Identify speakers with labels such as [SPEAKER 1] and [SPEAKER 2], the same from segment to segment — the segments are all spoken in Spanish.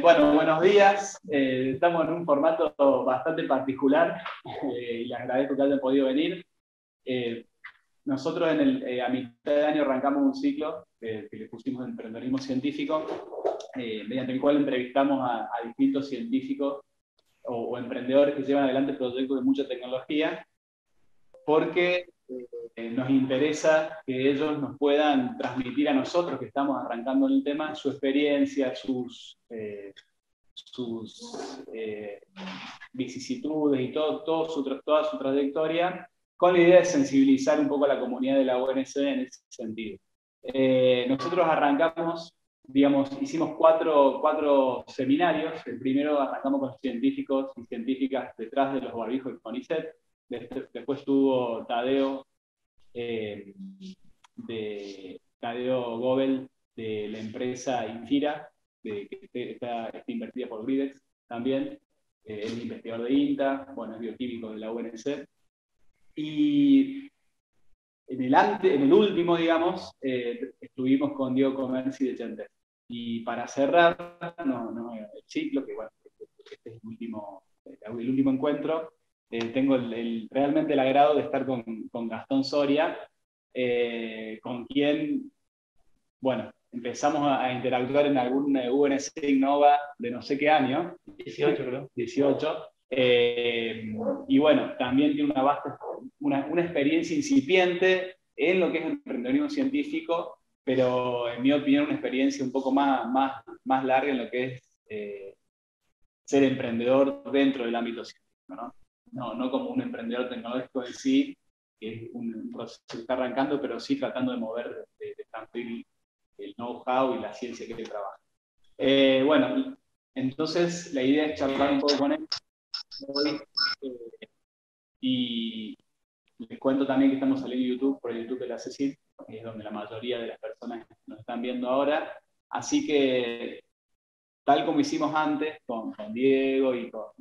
[SPEAKER 1] Bueno, buenos días. Estamos en un formato bastante particular y les agradezco que hayan podido venir. Nosotros a mitad de año arrancamos un ciclo que le pusimos emprendedorismo científico, mediante el cual entrevistamos a distintos científicos o emprendedores que llevan adelante proyectos de mucha tecnología, porque nos interesa que ellos nos puedan transmitir a nosotros que estamos arrancando en el tema su experiencia, sus vicisitudes y toda su trayectoria, con la idea de sensibilizar un poco a la comunidad de la ONC en ese sentido. Nosotros arrancamos, digamos, hicimos cuatro seminarios. El primero arrancamos con los científicos y científicas detrás de los barbijos del CONICET. Después estuvo Tadeo Gobel de la empresa Infira, que está invertida por Gridex también. Es investigador de INTA, bueno, es bioquímico de la UNC. Y en el último, digamos, estuvimos con Diego Comerci de Chentes. Y para cerrar el ciclo, que bueno, este es el último encuentro, tengo realmente el agrado de estar con Gastón Soria, con quien, bueno, empezamos a interactuar en algún UNC Innova de no sé qué año. 18, creo. 18. Y bueno, también tiene una experiencia incipiente en lo que es el emprendedorismo científico, pero en mi opinión una experiencia un poco más larga en lo que es ser emprendedor dentro del ámbito científico, ¿no? No como un emprendedor tecnológico en sí, que es un proceso que está arrancando, pero sí tratando de mover, de transferir el know-how y la ciencia que él trabaja. Bueno, entonces la idea es charlar un poco con él hoy, y les cuento también que estamos saliendo en YouTube, por el YouTube de la CECIT, que es donde la mayoría de las personas nos están viendo ahora. Así que, tal como hicimos antes con Diego y con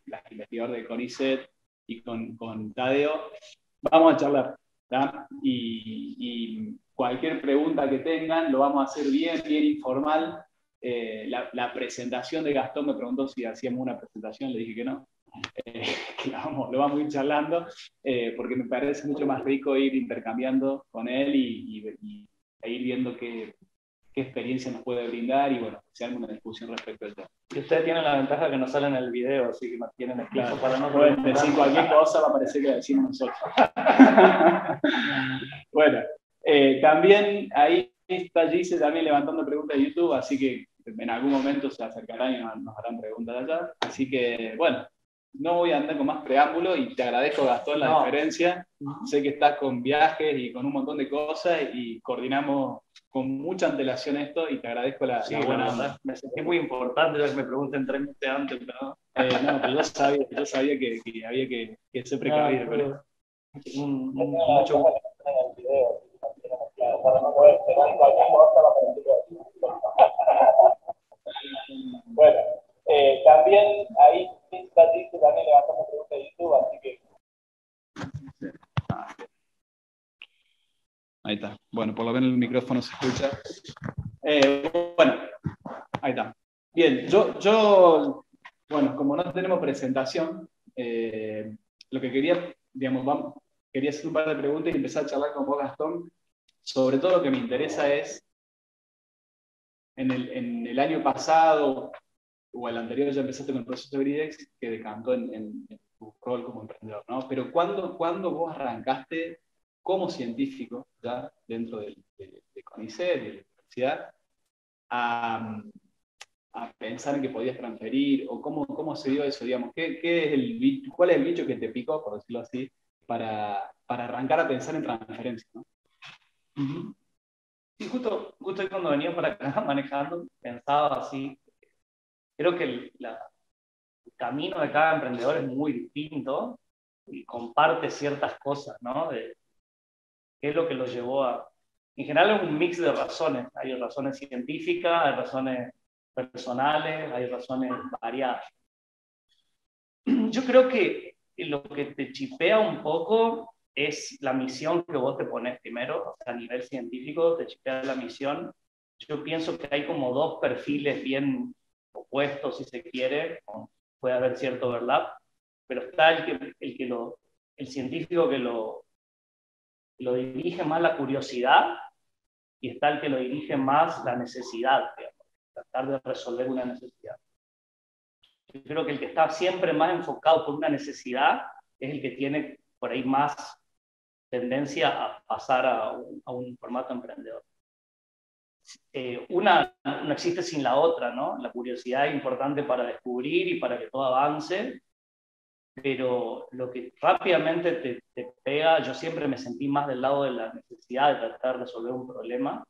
[SPEAKER 1] la investigadora de CONICET y con Tadeo, vamos a charlar, ¿tá? Y cualquier pregunta que tengan lo vamos a hacer bien informal. La presentación de Gastón me preguntó si hacíamos una presentación, le dije que no. Que lo vamos a ir charlando, porque me parece mucho más rico ir intercambiando con él y ir viendo qué experiencia nos puede brindar y bueno, si hay alguna discusión respecto al tema.
[SPEAKER 2] Y ustedes tienen la ventaja que no salen en el video, así que mantienen excluso para no
[SPEAKER 1] poder decir cualquier cosa, va a parecer que la decimos nosotros. Bueno, también ahí está Gise también levantando preguntas de YouTube, así que en algún momento se acercarán y nos harán preguntas allá. Así que, bueno, no voy a andar con más preámbulo y te agradezco, Gastón, la diferencia. Sé que estás con viajes y con un montón de cosas y coordinamos con mucha antelación esto y te agradezco la buena onda.
[SPEAKER 2] Me sentí muy importante que me pregunten 3 meses antes, pero...
[SPEAKER 1] no, pero yo sabía que había que ser precavido con esto.
[SPEAKER 2] Mucho gusto.
[SPEAKER 1] Bueno, también ahí está Gise también levantando preguntas de YouTube, así que... Ahí está. Bueno, por lo menos el micrófono se escucha. Bueno, ahí está. Bien, bueno, como no tenemos presentación, lo que quería, digamos, quería hacer un par de preguntas y empezar a charlar con vos, Gastón. Sobre todo lo que me interesa es, en el año pasado o el anterior ya empezaste con el proceso de Gridex, que decantó en tu rol como emprendedor, ¿no? Pero ¿cuándo vos arrancaste como científico, ya dentro de CONICET, de la universidad, a pensar en que podías transferir, o cómo se dio eso, digamos? ¿Cuál es el bicho que te picó, por decirlo así, para arrancar a pensar en transferencia, ¿no?
[SPEAKER 2] Sí, justo cuando venía para acá manejando, pensaba así, creo que el camino de cada emprendedor es muy distinto y comparte ciertas cosas, ¿no? De qué es lo que lo llevó a... En general es un mix de razones. Hay razones científicas, hay razones personales, hay razones variadas. Yo creo que lo que te chipea un poco es la misión que vos te pones primero, o sea, a nivel científico te chipea la misión yo pienso que hay como dos perfiles bien opuestos, si se quiere, puede haber cierto overlap, pero está el científico que lo dirige más la curiosidad y está el que lo dirige más la necesidad, digamos, tratar de resolver una necesidad. Yo creo que el que está siempre más enfocado por una necesidad es el que tiene por ahí más tendencia a pasar a un formato emprendedor. Una no existe sin la otra, ¿no? La curiosidad es importante para descubrir y para que todo avance, pero lo que rápidamente te pega, yo siempre me sentí más del lado de la necesidad de tratar de resolver un problema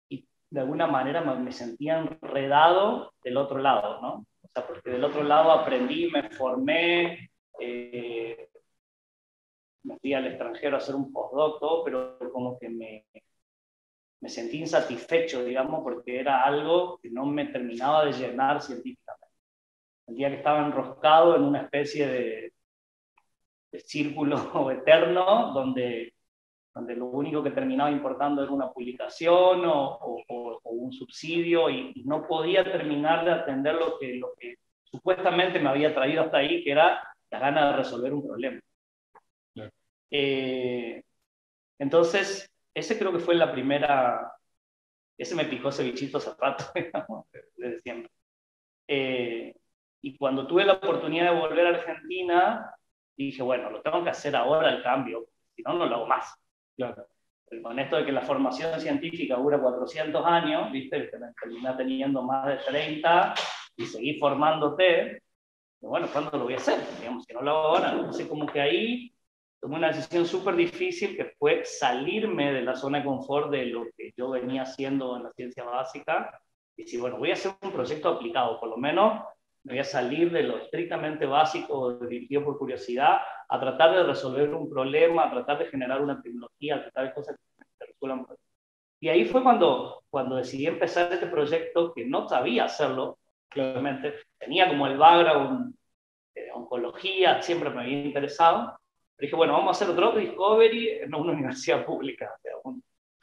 [SPEAKER 2] y de alguna manera me sentía enredado del otro lado, ¿no? O sea, porque del otro lado aprendí, me formé, me fui al extranjero a hacer un postdoc, todo, pero como que me sentí insatisfecho, digamos, porque era algo que no me terminaba de llenar científicamente. Sentía que estaba enroscado en una especie de círculo eterno donde lo único que terminaba importando era una publicación o un subsidio y no podía terminar de atender lo que supuestamente me había traído hasta ahí, que era la gana de resolver un problema. Claro. Entonces, ese creo que fue la primera, ese me picó ese bichito hace rato, digamos, desde siempre. Y cuando tuve la oportunidad de volver a Argentina, dije, bueno, lo tengo que hacer ahora el cambio, si no, no lo hago más. Claro. Pero con esto de que la formación científica dura 400 años, ¿viste? Terminé teniendo más de 30 y seguí formándote, y bueno, ¿cuándo lo voy a hacer? Digamos, si no lo hago ahora. Entonces, como que ahí tomé una decisión súper difícil que fue salirme de la zona de confort de lo que yo venía haciendo en la ciencia básica y decir, bueno, voy a hacer un proyecto aplicado, por lo menos me voy a salir de lo estrictamente básico, dirigido por curiosidad, a tratar de resolver un problema, a tratar de generar una tecnología, a tratar de cosas que resuelvan. Y ahí fue cuando decidí empezar este proyecto, que no sabía hacerlo, claramente. Tenía como el background de oncología, siempre me había interesado. Pero dije, bueno, vamos a hacer otro Discovery en una universidad pública.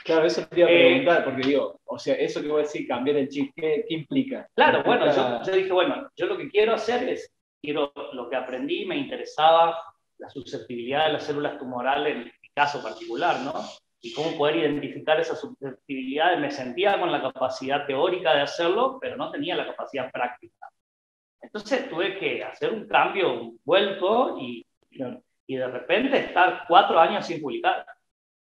[SPEAKER 1] Claro, eso te iba a preguntar, porque digo, o sea, eso que voy a decir, cambiar el chip, ¿qué implica?
[SPEAKER 2] Claro, bueno, yo dije, bueno, yo lo que quiero hacer es, lo que aprendí, me interesaba la susceptibilidad de las células tumorales en mi caso particular, ¿no? Y cómo poder identificar esa susceptibilidad. Me sentía con la capacidad teórica de hacerlo, pero no tenía la capacidad práctica. Entonces tuve que hacer un cambio, un vuelco, y de repente estar 4 años sin publicar.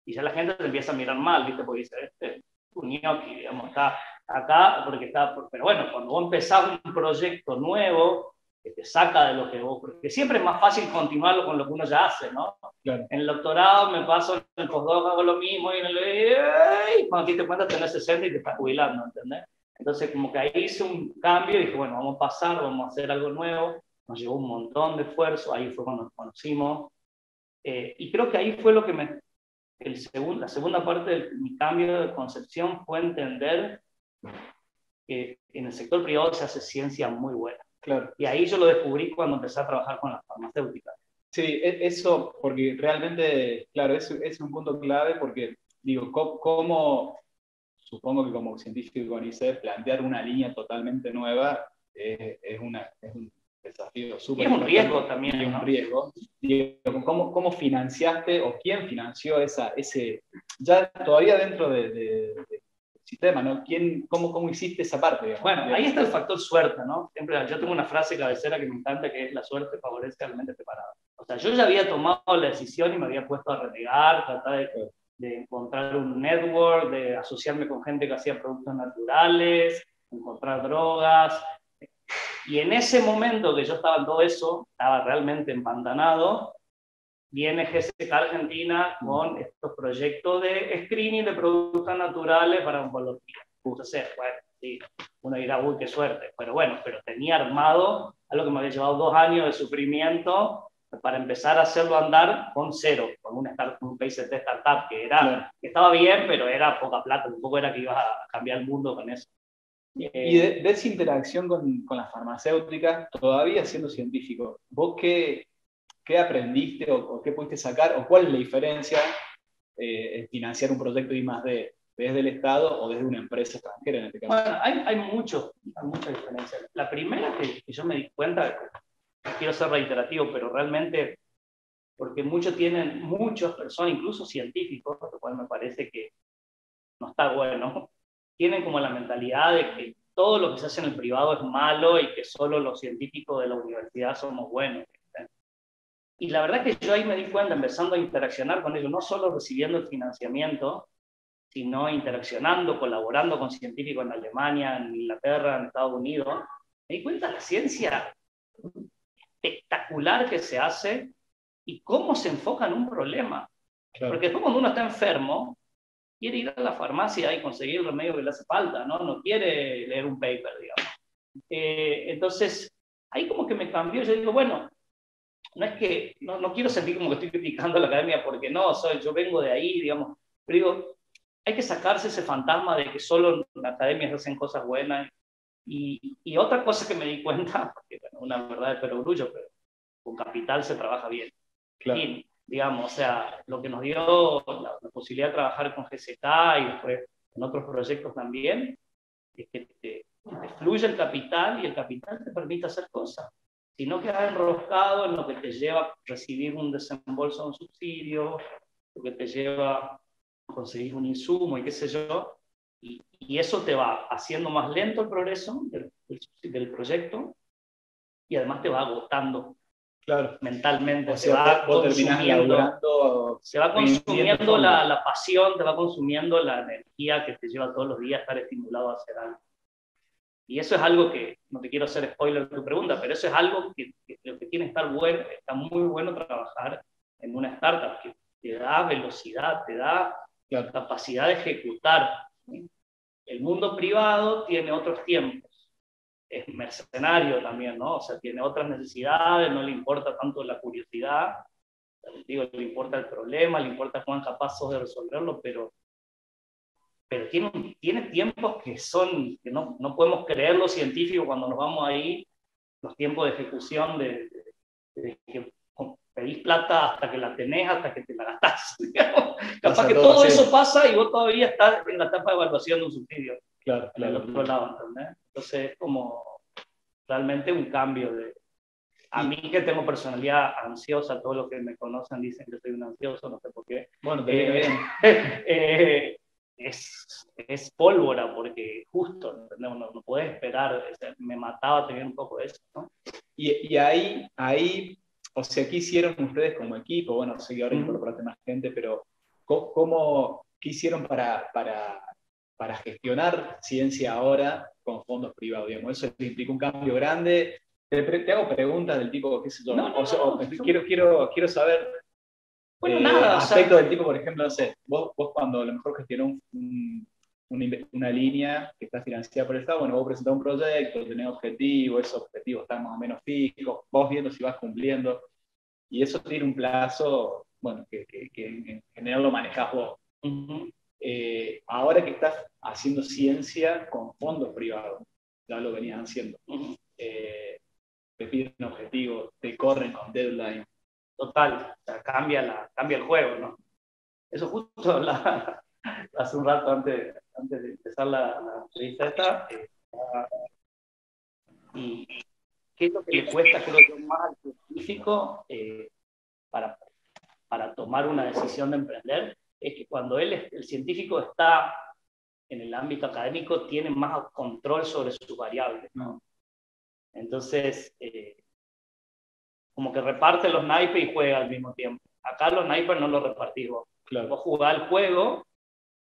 [SPEAKER 2] Y ya la gente te empieza a mirar mal, ¿viste? Porque dice, un ñoqui, digamos, está acá porque está... Pero bueno, cuando vos empezás un proyecto nuevo, que te saca de lo que vos... Porque siempre es más fácil continuarlo con lo que uno ya hace, ¿no? Claro. En el doctorado me paso, en el postdoc hago lo mismo, y cuando te cuenta tenés 60 y te estás jubilando, ¿entendés? Entonces como que ahí hice un cambio y dije, bueno, vamos a pasar, vamos a hacer algo nuevo. Nos llevó un montón de esfuerzo, ahí fue cuando nos conocimos. Y creo que ahí fue lo que la segunda parte de mi cambio de concepción fue entender que en el sector privado se hace ciencia muy buena. Claro. Y ahí yo lo descubrí cuando empecé a trabajar con las farmacéuticas.
[SPEAKER 1] Sí, eso, porque realmente, claro, es un punto clave porque, digo, ¿cómo supongo que como científico con ICEF, plantear una línea totalmente nueva es un desafío súper
[SPEAKER 2] importante. Y es un riesgo también.
[SPEAKER 1] Y un riesgo. Digo, ¿cómo financiaste o quién financió ese, ya todavía dentro del sistema, ¿no? ¿Cómo hiciste esa parte? Digamos?
[SPEAKER 2] Bueno, ahí está el factor suerte, ¿no? Siempre, yo tengo una frase cabecera que me encanta, que es: la suerte favorece al mente preparado. O sea, yo ya había tomado la decisión y me había puesto a renegar, tratar de encontrar un network, de asociarme con gente que hacía productos naturales, encontrar drogas. Y en ese momento que yo estaba en todo eso, estaba realmente empantanado, viene GSK Argentina con estos proyectos de screening de productos naturales para oncología. Entonces, bueno, sí, uno dirá, uy, qué suerte. Pero bueno, tenía armado algo que me había llevado 2 años de sufrimiento para empezar a hacerlo andar con cero, con un PICT startup que estaba bien, pero era poca plata, tampoco era que ibas a cambiar el mundo con eso.
[SPEAKER 1] Y de esa interacción con las farmacéuticas, todavía siendo científico, ¿vos qué aprendiste o qué pudiste sacar? ¿O cuál es la diferencia en financiar un proyecto de I+D desde el Estado o desde una empresa extranjera en este caso?
[SPEAKER 2] Bueno, hay muchas diferencias. La primera que yo me di cuenta, quiero ser reiterativo, pero realmente, porque muchas personas, incluso científicos, lo cual me parece que no está bueno, tienen como la mentalidad de que todo lo que se hace en el privado es malo y que solo los científicos de la universidad somos buenos. Y la verdad que yo ahí me di cuenta, empezando a interaccionar con ellos, no solo recibiendo el financiamiento, sino interaccionando, colaborando con científicos en Alemania, en Inglaterra, en Estados Unidos, me di cuenta de la ciencia espectacular que se hace y cómo se enfoca en un problema. Claro. Porque después cuando uno está enfermo, quiere ir a la farmacia y conseguir el remedio que le hace falta, ¿no? No quiere leer un paper, digamos. Entonces, ahí como que me cambió, yo digo, bueno, no es que, no quiero sentir como que estoy criticando a la academia, porque no, yo vengo de ahí, digamos, pero digo, hay que sacarse ese fantasma de que solo en la academia se hacen cosas buenas. Y otra cosa que me di cuenta, porque bueno, una verdad es perogrullo, pero con capital se trabaja bien. Claro. Y, digamos, o sea, lo que nos dio la posibilidad de trabajar con GSK y después en otros proyectos también, es que te fluye el capital y el capital te permite hacer cosas. Si no quedas enroscado en lo que te lleva a recibir un desembolso de un subsidio, lo que te lleva a conseguir un insumo y qué sé yo, y eso te va haciendo más lento el progreso del proyecto y además te va agotando. Claro. Mentalmente,
[SPEAKER 1] o sea,
[SPEAKER 2] se va consumiendo la pasión, te va consumiendo la energía que te lleva todos los días a estar estimulado a hacer algo. Y eso es algo que, no te quiero hacer spoiler de tu pregunta, pero eso es algo que tiene que estar bueno, está muy bueno trabajar en una startup, que te da velocidad, te da la capacidad de ejecutar. El mundo privado tiene otros tiempos. Es mercenario también, ¿no? O sea, tiene otras necesidades, no le importa tanto la curiosidad, digo, le importa el problema, le importa cuán capaz sos de resolverlo, pero tiene tiempos que no podemos creer los científicos cuando nos vamos ahí, los tiempos de ejecución de que pedís plata hasta que la tenés, hasta que te la gastás. Capaz que todo eso pasa y vos todavía estás en la etapa de evaluación de un subsidio. Claro. Del otro lado, ¿entendés? Entonces es como realmente un cambio de... A mí que tengo personalidad ansiosa, todos los que me conocen dicen que soy un ansioso, no sé por qué. Bueno, es pólvora, porque justo, no puedes esperar, me mataba tener un poco de eso, ¿no?
[SPEAKER 1] Y ahí, o sea, ¿qué hicieron ustedes como equipo? Bueno, sé que ahora incorporaste más gente, pero ¿qué hicieron para gestionar ciencia ahora con fondos privados? Digamos, eso implica un cambio grande. Te hago preguntas del tipo, qué sé yo, quiero saber aspectos del tipo, por ejemplo, no sé, vos cuando a lo mejor gestionó una línea que está financiada por el Estado, bueno, vos presentás un proyecto, tenés objetivos, esos objetivos están más o menos fijos, vos viendo si vas cumpliendo, y eso tiene un plazo, bueno, que en general lo manejás vos. Ahora que estás haciendo ciencia con fondos privados, ya lo venías haciendo, te piden objetivos, te corren con deadline. Total, o sea, cambia el juego, ¿no? Eso justo hace un rato antes de empezar la entrevista esta, y qué es lo que le cuesta, creo yo, más al científico para tomar una decisión de emprender, es que cuando el científico está en el ámbito académico, tiene más control sobre sus variables, ¿no? Entonces, como que reparte los naipes y juega al mismo tiempo. Acá los naipes no los repartís vos. Claro. Vos jugás el juego,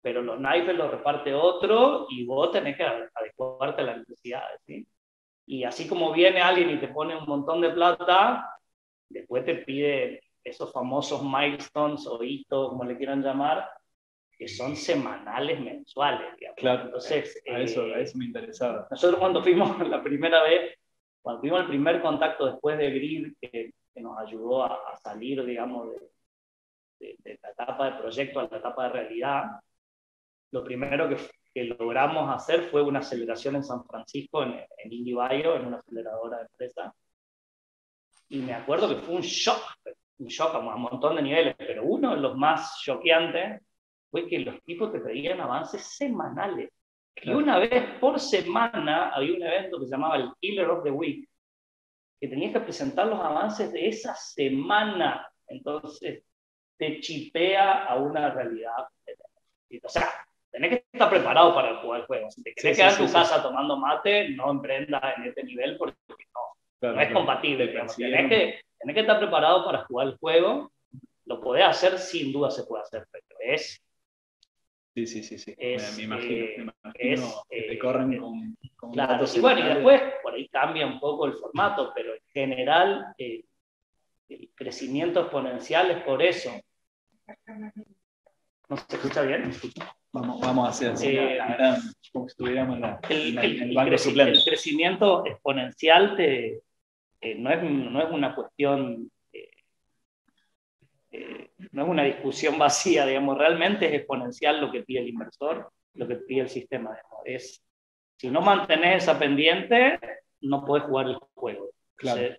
[SPEAKER 1] pero los naipes los reparte otro y vos tenés que adecuarte a las necesidades, ¿sí? Y así como viene alguien y te pone un montón de plata, después te pide esos famosos milestones o hitos, como le quieran llamar, que son semanales, mensuales, digamos. Claro, entonces, a eso me interesaba. Nosotros cuando fuimos la primera vez, cuando tuvimos el primer contacto después de GRID, que nos ayudó a salir, digamos, de la etapa de proyecto a la etapa de realidad, lo primero que logramos hacer fue una aceleración en San Francisco, en IndieBio, en una aceleradora de empresa. Y me acuerdo que fue un shock a un montón de niveles, pero uno de los más choqueantes
[SPEAKER 2] fue que los tipos te pedían avances semanales. Y una vez por semana había un evento que se llamaba el Killer of the Week, que tenías que presentar los avances de esa semana. Entonces, te chipea a una realidad. O sea, tenés que estar preparado para jugar el juego. Si te querés quedar en tu casa tomando mate, no emprendas en este nivel porque no es compatible. Tenés que estar preparado para jugar el juego. Lo podés hacer, sin duda se puede hacer, pero es...
[SPEAKER 1] Sí. Me imagino que te corren con
[SPEAKER 2] claro,
[SPEAKER 1] datos.
[SPEAKER 2] Y bueno, y después por ahí cambia un poco el formato, pero en general el crecimiento exponencial es por eso. ¿No se escucha bien?
[SPEAKER 1] Vamos a hacer así, como si estuviéramos en el banco suplente.
[SPEAKER 2] El crecimiento exponencial no es una cuestión, no es una discusión vacía, digamos, realmente es exponencial lo que pide el inversor, lo que pide el sistema. Digamos. Si no mantenés esa pendiente, no podés jugar el juego.
[SPEAKER 1] Claro.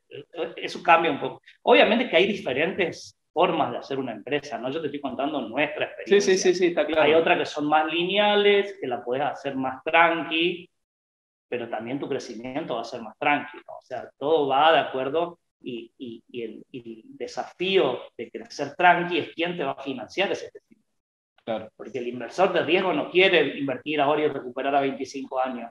[SPEAKER 2] Eso cambia un poco. Obviamente que hay diferentes formas de hacer una empresa, ¿no? Yo te estoy contando nuestra experiencia.
[SPEAKER 1] Sí, está claro.
[SPEAKER 2] Hay otras que son más lineales, que la podés hacer más tranqui, pero también tu crecimiento va a ser más tranqui, ¿no? O sea, todo va de acuerdo y el desafío de crecer tranqui es quién te va a financiar ese crecimiento.
[SPEAKER 1] Claro.
[SPEAKER 2] Porque el inversor de riesgo no quiere invertir ahora y recuperar a 25 años.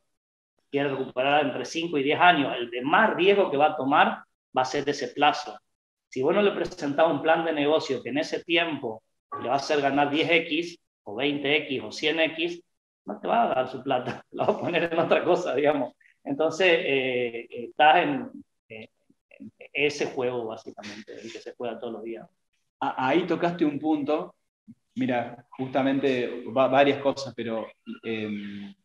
[SPEAKER 2] Quiere recuperar entre 5 y 10 años. El de más riesgo que va a tomar va a ser ese plazo. Si vos no le presentás un plan de negocio que en ese tiempo le va a hacer ganar 10x o 20x o 100x, no te va a dar su plata, la va a poner en otra cosa, digamos. Entonces, estás en ese juego, básicamente, el que se juega todos los días.
[SPEAKER 1] Ahí tocaste un punto, mira, justamente varias cosas, pero el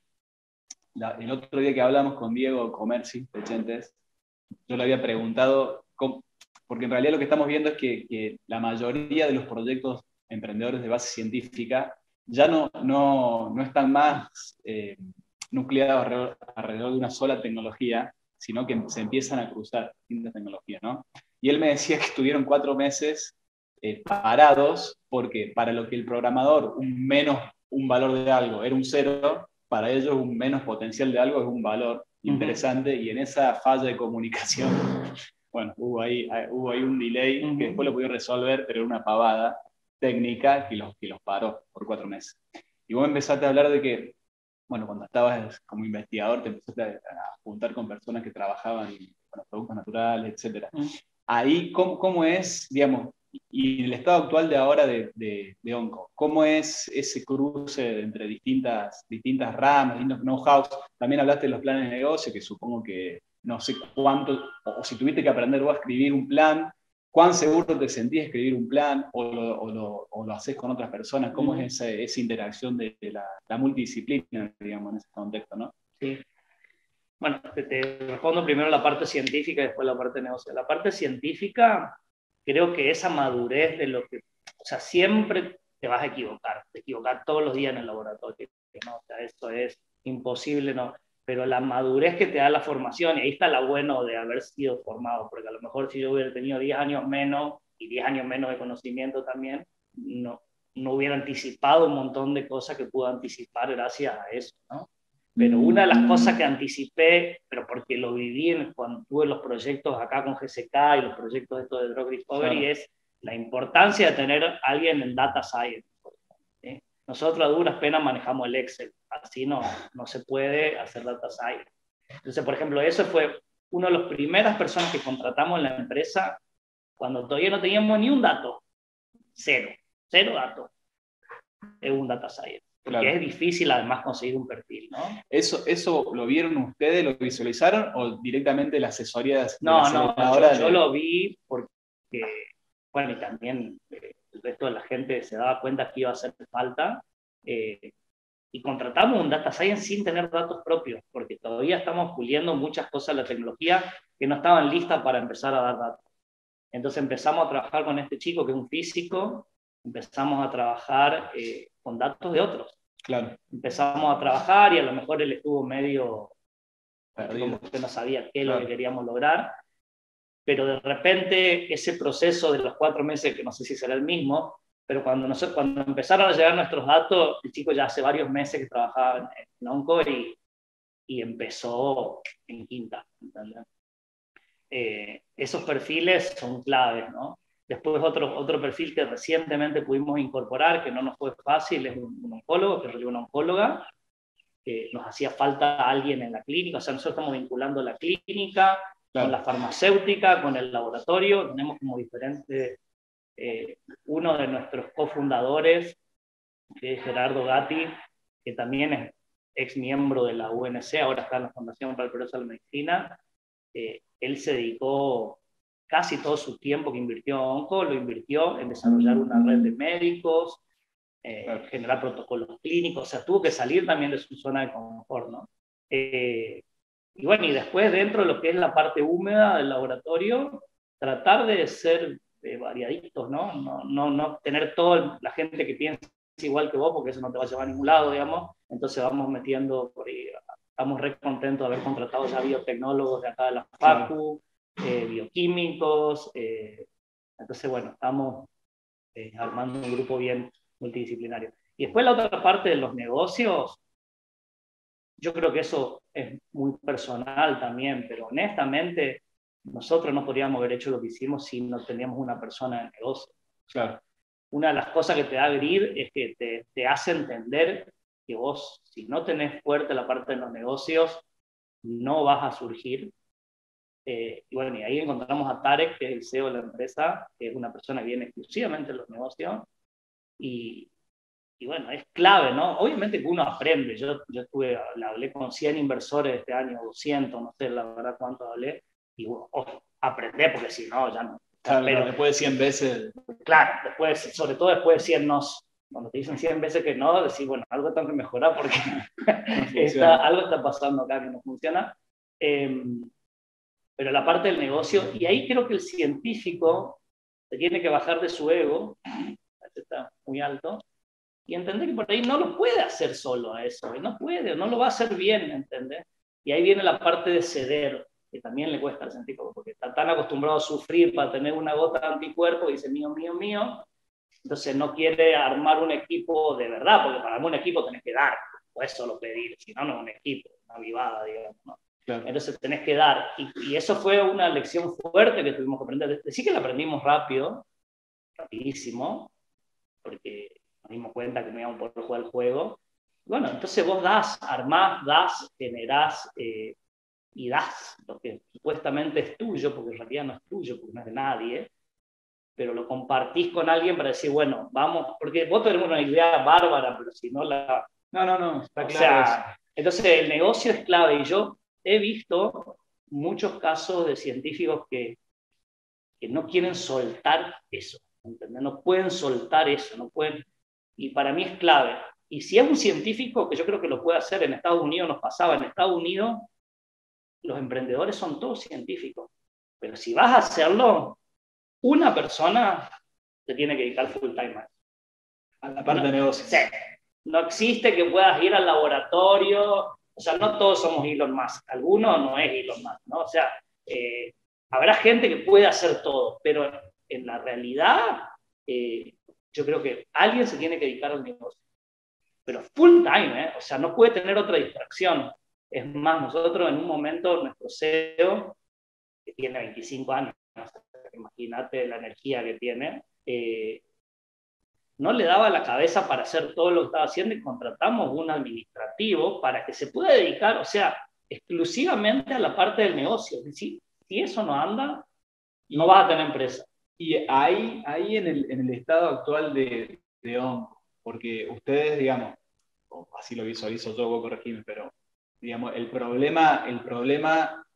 [SPEAKER 1] otro día que hablamos con Diego Comerci, de Chentes, yo le había preguntado, porque en realidad lo que estamos viendo es que la mayoría de los proyectos emprendedores de base científica ya no están más nucleados alrededor de una sola tecnología, sino que se empiezan a cruzar distintas tecnologías, ¿no? Y él me decía que estuvieron 4 meses parados, porque para lo que el programador un valor de algo era un 0, para ellos un menos potencial de algo es un valor interesante, y en esa falla de comunicación, bueno, hubo ahí un delay que después lo pudieron resolver, pero era una pavada técnica que los paró por 4 meses. Y vos empezaste a hablar de que, bueno, cuando estabas como investigador te empezaste a juntar con personas que trabajaban con los productos naturales, etc. Ahí, ¿cómo es, digamos, y en el estado actual de ahora de Onco, cómo es ese cruce entre distintas ramas, distintos know-hows? También hablaste de los planes de negocio, que supongo que no sé cuánto, o si tuviste que aprender vos a escribir un plan, ¿cuán seguro te sentís de escribir un plan o lo haces con otras personas? ¿Cómo es esa interacción de la multidisciplina, digamos, en ese contexto, ¿no?
[SPEAKER 2] Sí. Bueno, te respondo primero la parte científica y después la parte de negocio. La parte científica, creo que esa madurez de lo que... O sea, siempre te vas a equivocar todos los días en el laboratorio, ¿no? O sea, eso es imposible, ¿no? Pero la madurez que te da la formación, y ahí está lo bueno de haber sido formado, porque a lo mejor si yo hubiera tenido 10 años menos y 10 años menos de conocimiento también, no hubiera anticipado un montón de cosas que pude anticipar gracias a eso, ¿no? Pero una de las cosas que anticipé, pero porque lo viví cuando tuve los proyectos acá con GSK y los proyectos estos de Drug Discovery, claro, es la importancia de tener a alguien en Data Science. ¿Sí? Nosotros a duras penas manejamos el Excel, así no se puede hacer Data Science. Entonces, por ejemplo, eso fue una de las primeras personas que contratamos en la empresa cuando todavía no teníamos ni un dato. Cero datos. Es un Data Science. Porque claro, es difícil además conseguir un perfil, ¿no?
[SPEAKER 1] ¿Eso lo vieron ustedes, lo visualizaron, o directamente la asesoría de
[SPEAKER 2] No, yo lo vi porque, bueno, y también el resto de la gente se daba cuenta que iba a hacer falta, y contratamos un Data Science sin tener datos propios, porque todavía estamos puliendo muchas cosas de la tecnología que no estaban listas para empezar a dar datos. Entonces empezamos a trabajar con este chico que es un físico, empezamos a trabajar con datos de otros.
[SPEAKER 1] Claro.
[SPEAKER 2] Empezamos a trabajar y a lo mejor él estuvo medio
[SPEAKER 1] perdido,
[SPEAKER 2] como que no sabía qué es lo que queríamos lograr, pero de repente ese proceso de los 4 meses, que no sé si será el mismo, pero cuando empezaron a llegar nuestros datos, el chico ya hace varios meses que trabajaba en Onco y empezó en quinta, ¿entendés? Esos perfiles son claves, ¿no? Después otro perfil que recientemente pudimos incorporar, que no nos fue fácil, es un oncólogo, que es una oncóloga, que nos hacía falta alguien en la clínica, o sea, nosotros estamos vinculando la clínica con la farmacéutica, con el laboratorio, tenemos como diferentes, uno de nuestros cofundadores, que es Gerardo Gatti, que también es ex miembro de la UNC, ahora está en la Fundación para el Progreso de la Medicina. Él se dedicó casi todo su tiempo que invirtió en Onco, lo invirtió en desarrollar una red de médicos, generar protocolos clínicos, o sea, tuvo que salir también de su zona de confort, ¿no? Y bueno, y después dentro de lo que es la parte húmeda del laboratorio, tratar de ser variaditos, ¿no? No tener toda la gente que piensa igual que vos, porque eso no te va a llevar a ningún lado, digamos. Entonces vamos metiendo por ahí, estamos re contentos de haber contratado ya biotecnólogos de acá de la FACU, bioquímicos, entonces bueno, estamos armando un grupo bien multidisciplinario. Y después la otra parte de los negocios, yo creo que eso es muy personal también, pero honestamente nosotros no podríamos haber hecho lo que hicimos si no teníamos una persona de negocio.
[SPEAKER 1] Claro.
[SPEAKER 2] Una de las cosas que te da Grid es que te hace entender que vos, si no tenés fuerte la parte de los negocios, no vas a surgir. Y bueno, y ahí encontramos a Tarek, que es el CEO de la empresa, que es una persona que viene exclusivamente de los negocios, y bueno, es clave, ¿no? Obviamente que uno aprende. Yo hablé con 100 inversores este año, 200, no sé la verdad cuánto hablé, y bueno, aprendé, porque si no, ya no.
[SPEAKER 1] Claro,
[SPEAKER 2] pero
[SPEAKER 1] después de 100 veces.
[SPEAKER 2] Claro, después, sobre todo después de 100 nos. Cuando te dicen 100 veces que no, decís, bueno, algo tengo que mejorar porque algo está pasando acá que no funciona. Pero la parte del negocio, y ahí creo que el científico se tiene que bajar de su ego, está muy alto, y entender que por ahí no lo puede hacer solo a eso, y no puede, no lo va a hacer bien, ¿entendés? Y ahí viene la parte de ceder, que también le cuesta al científico, porque está tan acostumbrado a sufrir para tener una gota de anticuerpo, y dice mío, mío, mío, entonces no quiere armar un equipo de verdad, porque para armar un equipo tenés que dar, no puedes solo pedir, si no, no es un equipo, una vivada, digamos, ¿no? Claro. Entonces tenés que dar, y eso fue una lección fuerte que tuvimos que aprender. Sí que la aprendimos rápido, rapidísimo, porque nos dimos cuenta que no íbamos a poder jugar el juego. Bueno, entonces vos das, armás, das, generás y das lo que supuestamente es tuyo, porque en realidad no es tuyo, porque no es de nadie, pero lo compartís con alguien para decir, bueno, vamos, porque vos tenés una idea bárbara, pero si no la...
[SPEAKER 1] No, está claro.
[SPEAKER 2] O sea, entonces el negocio es clave, y yo he visto muchos casos de científicos que no quieren soltar eso, ¿entendés? No pueden soltar eso, no pueden, y para mí es clave. Y si es un científico, que yo creo que lo puede hacer, en Estados Unidos nos pasaba, en Estados Unidos los emprendedores son todos científicos, pero si vas a hacerlo, una persona te tiene que dedicar full time
[SPEAKER 1] a la parte de negocios.
[SPEAKER 2] Sí. No existe que puedas ir al laboratorio, o sea, no todos somos Elon Musk, alguno no es Elon Musk, ¿no? O sea, habrá gente que puede hacer todo, pero en la realidad yo creo que alguien se tiene que dedicar al negocio, pero full time, o sea, no puede tener otra distracción. Es más, nosotros en un momento, nuestro CEO, que tiene 25 años, imagínate la energía que tiene, no le daba la cabeza para hacer todo lo que estaba haciendo y contratamos un administrativo para que se pueda dedicar, o sea, exclusivamente a la parte del negocio. Si eso no anda, no vas a tener empresa.
[SPEAKER 1] Y ahí en el estado actual de Onco, porque ustedes, digamos, así lo visualizo yo, vos corregime, pero digamos, el problema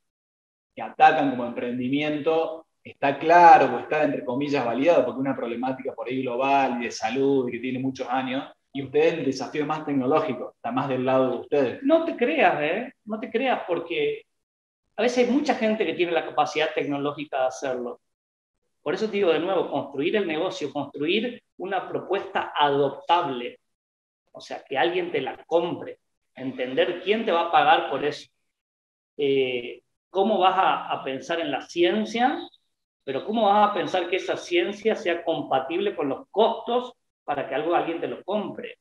[SPEAKER 1] que atacan como emprendimiento está claro, o está entre comillas validado, porque es una problemática por ahí global y de salud y que tiene muchos años, y ustedes el desafío más tecnológico, está más del lado de ustedes.
[SPEAKER 2] No te creas, no te creas, porque a veces hay mucha gente que tiene la capacidad tecnológica de hacerlo. Por eso te digo de nuevo, construir el negocio, construir una propuesta adoptable, o sea, que alguien te la compre, entender quién te va a pagar por eso, cómo vas a pensar en la ciencia, pero cómo vas a pensar que esa ciencia sea compatible con los costos para que alguien te lo compre.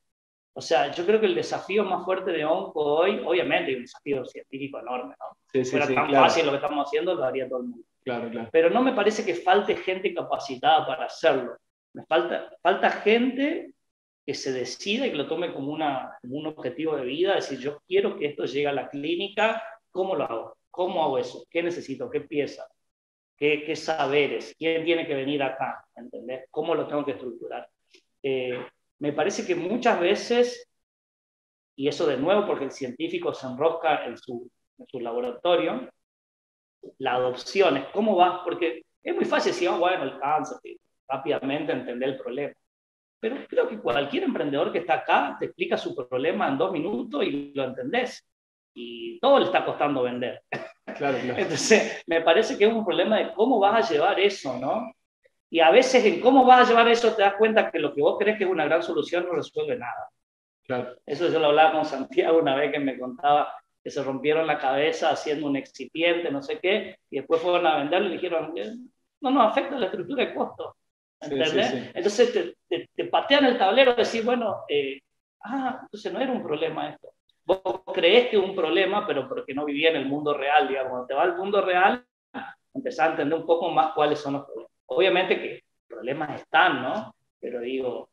[SPEAKER 2] O sea, yo creo que el desafío más fuerte de Onco hoy, obviamente, es un desafío científico enorme, ¿no?
[SPEAKER 1] Sí,
[SPEAKER 2] Si fuera tan
[SPEAKER 1] claro.
[SPEAKER 2] fácil lo que estamos haciendo, lo haría todo el mundo.
[SPEAKER 1] Claro, claro.
[SPEAKER 2] Pero no me parece que falte gente capacitada para hacerlo. Me falta gente que se decida y que lo tome como un objetivo de vida, decir, yo quiero que esto llegue a la clínica, ¿cómo lo hago? ¿Cómo hago eso? ¿Qué necesito? ¿Qué pieza? ¿Qué saberes? ¿Quién tiene que venir acá? ¿Entendés? ¿Cómo lo tengo que estructurar? Me parece que muchas veces, y eso de nuevo porque el científico se enrosca en su laboratorio, la adopción es cómo vas, porque es muy fácil decir, bueno, el cáncer, rápidamente entender el problema. Pero creo que cualquier emprendedor que está acá te explica su problema en 2 minutos y lo entendés. Y todo le está costando vender.
[SPEAKER 1] Claro, claro.
[SPEAKER 2] Entonces, me parece que es un problema de cómo vas a llevar eso, ¿no? Y a veces en cómo vas a llevar eso te das cuenta que lo que vos crees que es una gran solución no resuelve nada. Claro. Eso yo lo hablaba con Santiago una vez que me contaba que se rompieron la cabeza haciendo un excipiente, no sé qué, y después fueron a venderlo y dijeron, no nos afecta la estructura de costos. ¿Entendés? Sí, sí, sí. Entonces te patean el tablero y decís, bueno, entonces no era un problema esto. Vos creés que es un problema, pero porque no vivía en el mundo real, digamos. Cuando te vas al mundo real, empezás a entender un poco más cuáles son los problemas. Obviamente que problemas están, ¿no? Pero digo,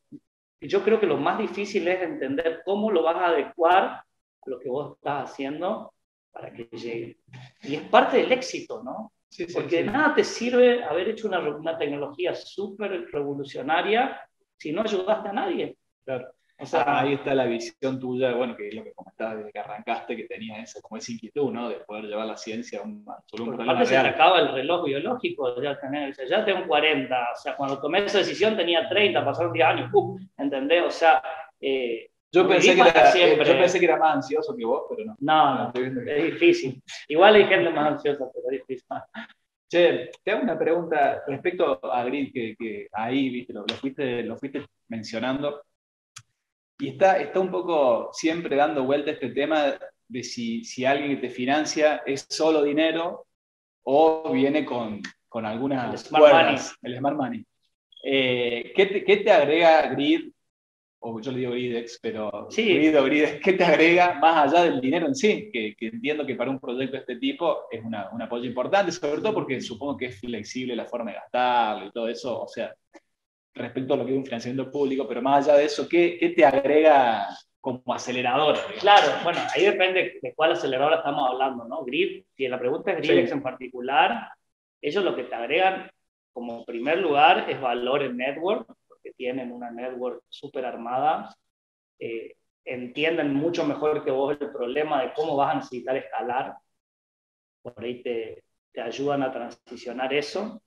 [SPEAKER 2] yo creo que lo más difícil es entender cómo lo vas a adecuar a lo que vos estás haciendo para que llegue. Y es parte del éxito, ¿no? Sí, porque de nada te sirve haber hecho una tecnología súper revolucionaria si no ayudaste a nadie.
[SPEAKER 1] Claro. O sea, ahí está la visión tuya, bueno, que es lo que comentabas desde que arrancaste, que tenía esa, como esa inquietud, ¿no? De poder llevar la ciencia a un problema real.
[SPEAKER 2] Aparte se te acaba el reloj biológico, ya tengo 40, o sea, cuando tomé esa decisión tenía 30, pasaron 10 años, ¿entendés? O sea,
[SPEAKER 1] yo pensé que era más ansioso que vos, pero no.
[SPEAKER 2] No, es difícil. Igual hay gente más ansiosa, pero es difícil.
[SPEAKER 1] Che, te hago una pregunta respecto a Grid, que ahí, viste, lo fuiste mencionando. Y está un poco siempre dando vuelta este tema de si alguien que te financia es solo dinero o viene con algunas cuerdas, el Smart Money. ¿Qué te agrega Grid? O yo le digo Gridex, pero
[SPEAKER 2] sí.
[SPEAKER 1] Grid o Gridex, ¿qué te agrega más allá del dinero en sí? Que entiendo que para un proyecto de este tipo es un apoyo importante, sobre todo porque supongo que es flexible la forma de gastarlo y todo eso, o sea, respecto a lo que es un financiamiento público, pero más allá de eso, ¿qué te agrega como acelerador?
[SPEAKER 2] Claro, bueno, ahí depende de cuál acelerador estamos hablando, ¿no? Grid, si la pregunta es Gridex en particular, ellos lo que te agregan como primer lugar es valor en network, porque tienen una network súper armada, entienden mucho mejor que vos el problema de cómo vas a necesitar escalar, por ahí te ayudan a transicionar eso,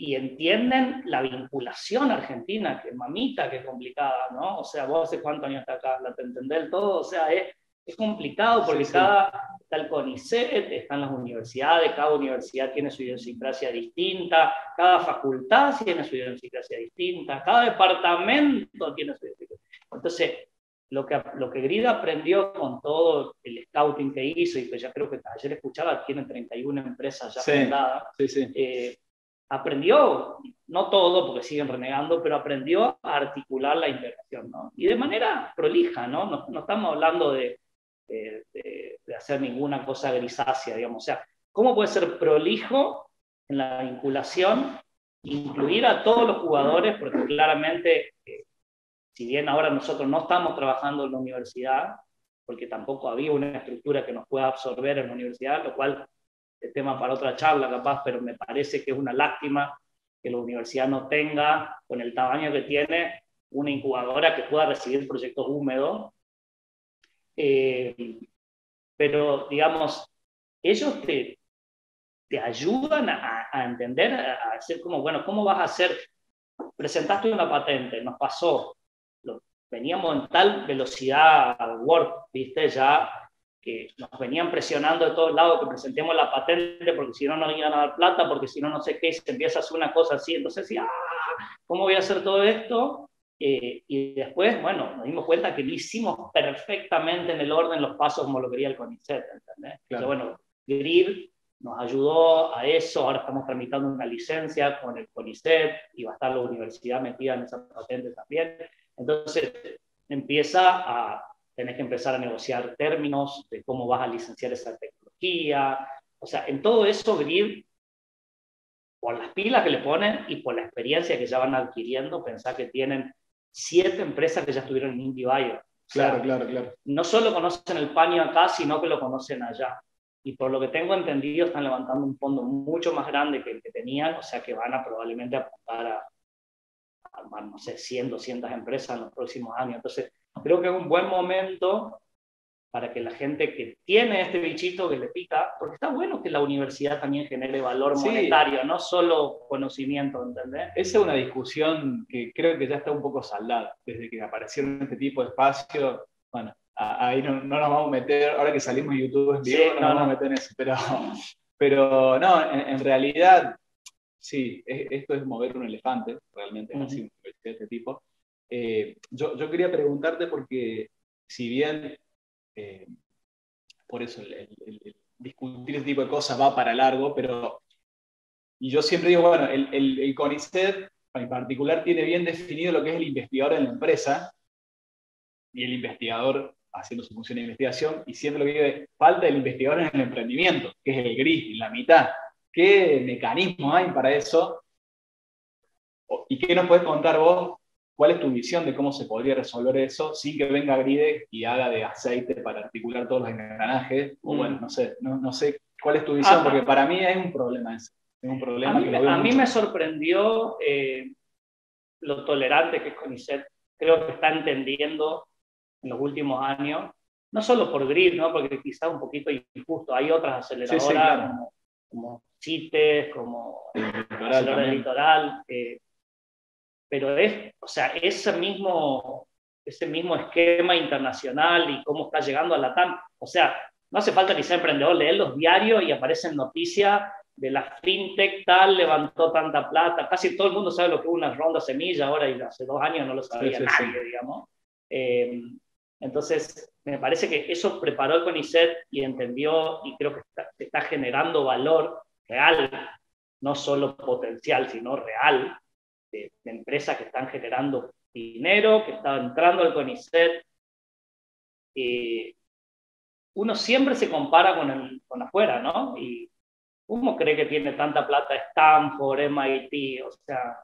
[SPEAKER 2] y entienden la vinculación argentina, que mamita, que es complicada, ¿no? O sea, vos hace cuántos años estás acá, ¿la te entendés todo? O sea, es complicado porque está el CONICET, están las universidades, cada universidad tiene su idiosincrasia distinta, cada facultad tiene su idiosincrasia distinta, cada departamento tiene su idiosincrasia. Entonces, lo que Grid aprendió con todo el scouting que hizo, y que ya creo que ayer escuchaba, tienen 31 empresas ya fundadas, aprendió, no todo porque siguen renegando, pero aprendió a articular la integración, ¿no? Y de manera prolija, ¿no? No estamos hablando de hacer ninguna cosa grisácea, digamos. O sea, ¿cómo puede ser prolijo en la vinculación, incluir a todos los jugadores? Porque claramente, si bien ahora nosotros no estamos trabajando en la universidad, porque tampoco había una estructura que nos pueda absorber en la universidad, lo cual es tema para otra charla capaz, pero me parece que es una lástima que la universidad no tenga, con el tamaño que tiene, una incubadora que pueda recibir proyectos húmedos. Pero, digamos, ellos te ayudan a entender, a hacer como, bueno, ¿cómo vas a hacer? Presentaste una patente, nos pasó, veníamos en tal velocidad al Word, ¿viste? Ya que nos venían presionando de todos lados que presentemos la patente porque si no nos iban a dar plata, porque si no no sé qué, se empieza a hacer una cosa así, entonces sí, ¿cómo voy a hacer todo esto? Y después, bueno, nos dimos cuenta que lo hicimos perfectamente en el orden, los pasos como lo quería el CONICET, ¿entendés? Claro. Entonces, bueno, Grid nos ayudó a eso. Ahora estamos tramitando una licencia con el CONICET y va a estar la universidad metida en esa patente también. Entonces, tenés que empezar a negociar términos de cómo vas a licenciar esa tecnología. O sea, en todo eso, Grid, por las pilas que le ponen y por la experiencia que ya van adquiriendo, pensá que tienen 7 empresas que ya estuvieron en IndieBio.
[SPEAKER 1] Claro, claro, claro.
[SPEAKER 2] No solo conocen el paño acá, sino que lo conocen allá. Y por lo que tengo entendido, están levantando un fondo mucho más grande que el que tenían, o sea que van a probablemente apuntar a armar, no sé, 100, 200 empresas en los próximos años. Entonces, creo que es un buen momento para que la gente que tiene este bichito que le pica, porque está bueno que la universidad también genere valor monetario, no solo conocimiento, ¿entendés?
[SPEAKER 1] Esa es una discusión que creo que ya está un poco saldada, desde que aparecieron este tipo de espacios. Bueno, ahí no nos vamos a meter, ahora que salimos de YouTube en vivo, no nos vamos a meter en eso, pero no, en realidad, sí, esto es mover un elefante, realmente, es así, una universidad de este tipo. Yo quería preguntarte porque, si bien por eso el discutir ese tipo de cosas va para largo, y yo siempre digo, bueno, el CONICET en particular tiene bien definido lo que es el investigador en la empresa y el investigador haciendo su función de investigación, y siempre lo que falta el investigador en el emprendimiento, que es el gris, en la mitad. ¿Qué mecanismos hay para eso? ¿Y qué nos puedes contar vos? ¿Cuál es tu visión de cómo se podría resolver eso sin que venga Gride y haga de aceite para articular todos los engranajes? O bueno, no sé cuál es tu visión, porque para mí es un problema ese. Es un problema
[SPEAKER 2] a mí me sorprendió lo tolerante que es CONICET. Creo que está entendiendo en los últimos años, no solo por Grid, ¿no? Porque quizás un poquito injusto. Hay otras aceleradoras claro, como CITES, como Aceleradora Litoral, pero o sea, ese mismo esquema internacional y cómo está llegando a la TAM. O sea, no hace falta ni ser emprendedor, leer los diarios y aparecen noticias de la fintech tal, levantó tanta plata. Casi todo el mundo sabe lo que es una ronda semilla ahora, y hace 2 años no lo sabía nadie, digamos. Entonces, me parece que eso preparó el CONICET y entendió, y creo que está generando valor real, no solo potencial, sino real, de empresas que están generando dinero, que están entrando al CONICET. Uno siempre se compara con afuera, ¿no? Y uno cree que tiene tanta plata Stanford, MIT, o sea,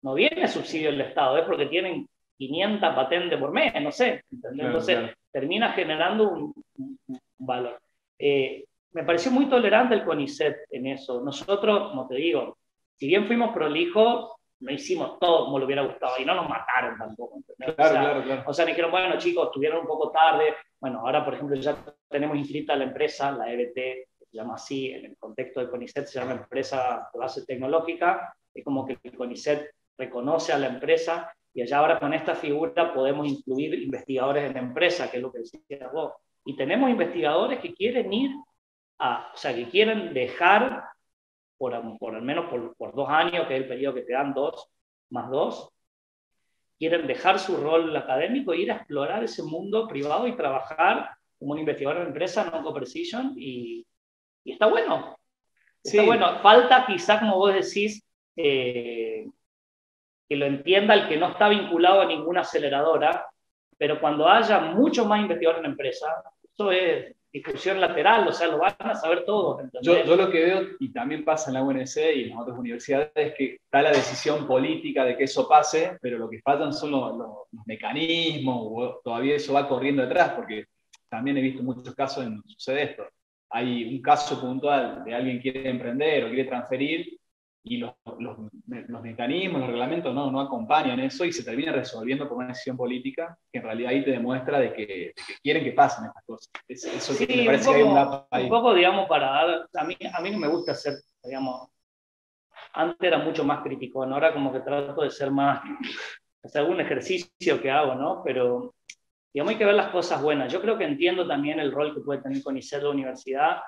[SPEAKER 2] no viene subsidio del Estado, es porque tienen 500 patentes por mes, no sé, ¿entendés? Entonces, termina generando un valor. Me pareció muy tolerante el CONICET en eso. Nosotros, como te digo, si bien fuimos prolijos, no hicimos todo como le hubiera gustado y no nos mataron tampoco. Claro. O sea, me dijeron, bueno, chicos, estuvieron un poco tarde. Bueno, ahora, por ejemplo, ya tenemos inscrita la empresa, la EBT, se llama así, en el contexto de CONICET se llama Empresa de Base Tecnológica. Es como que el CONICET reconoce a la empresa, y allá ahora con esta figura podemos incluir investigadores en la empresa, que es lo que decías vos. Y tenemos investigadores que quieren o sea, que quieren dejar, por al menos por 2 años, que es el periodo que te dan 2 más 2, quieren dejar su rol académico e ir a explorar ese mundo privado y trabajar como un investigador en empresa, no co-precision, y está bueno. Está bueno. Falta quizá, como vos decís, que lo entienda el que no está vinculado a ninguna aceleradora, pero cuando haya mucho más investigadores en la empresa, eso es discusión lateral, o sea, lo van a saber todos.
[SPEAKER 1] Yo lo que veo, y también pasa en la UNC y en las otras universidades, es que está la decisión política de que eso pase, pero lo que faltan son los mecanismos, todavía eso va corriendo detrás, porque también he visto muchos casos en donde sucede esto. Hay un caso puntual de alguien que quiere emprender o quiere transferir, y los mecanismos, los reglamentos no acompañan eso, y se termina resolviendo por una decisión política que en realidad ahí te demuestra de que quieren que pasen estas cosas. Eso
[SPEAKER 2] sí,
[SPEAKER 1] que me parece que hay un gap ahí.
[SPEAKER 2] Un poco, digamos, para dar... A mí no me gusta ser, digamos... Antes era mucho más crítico, ¿no? Ahora como que trato de ser más... Es algún ejercicio que hago, ¿no? Pero, digamos, hay que ver las cosas buenas. Yo creo que entiendo también el rol que puede tener CONICET la universidad,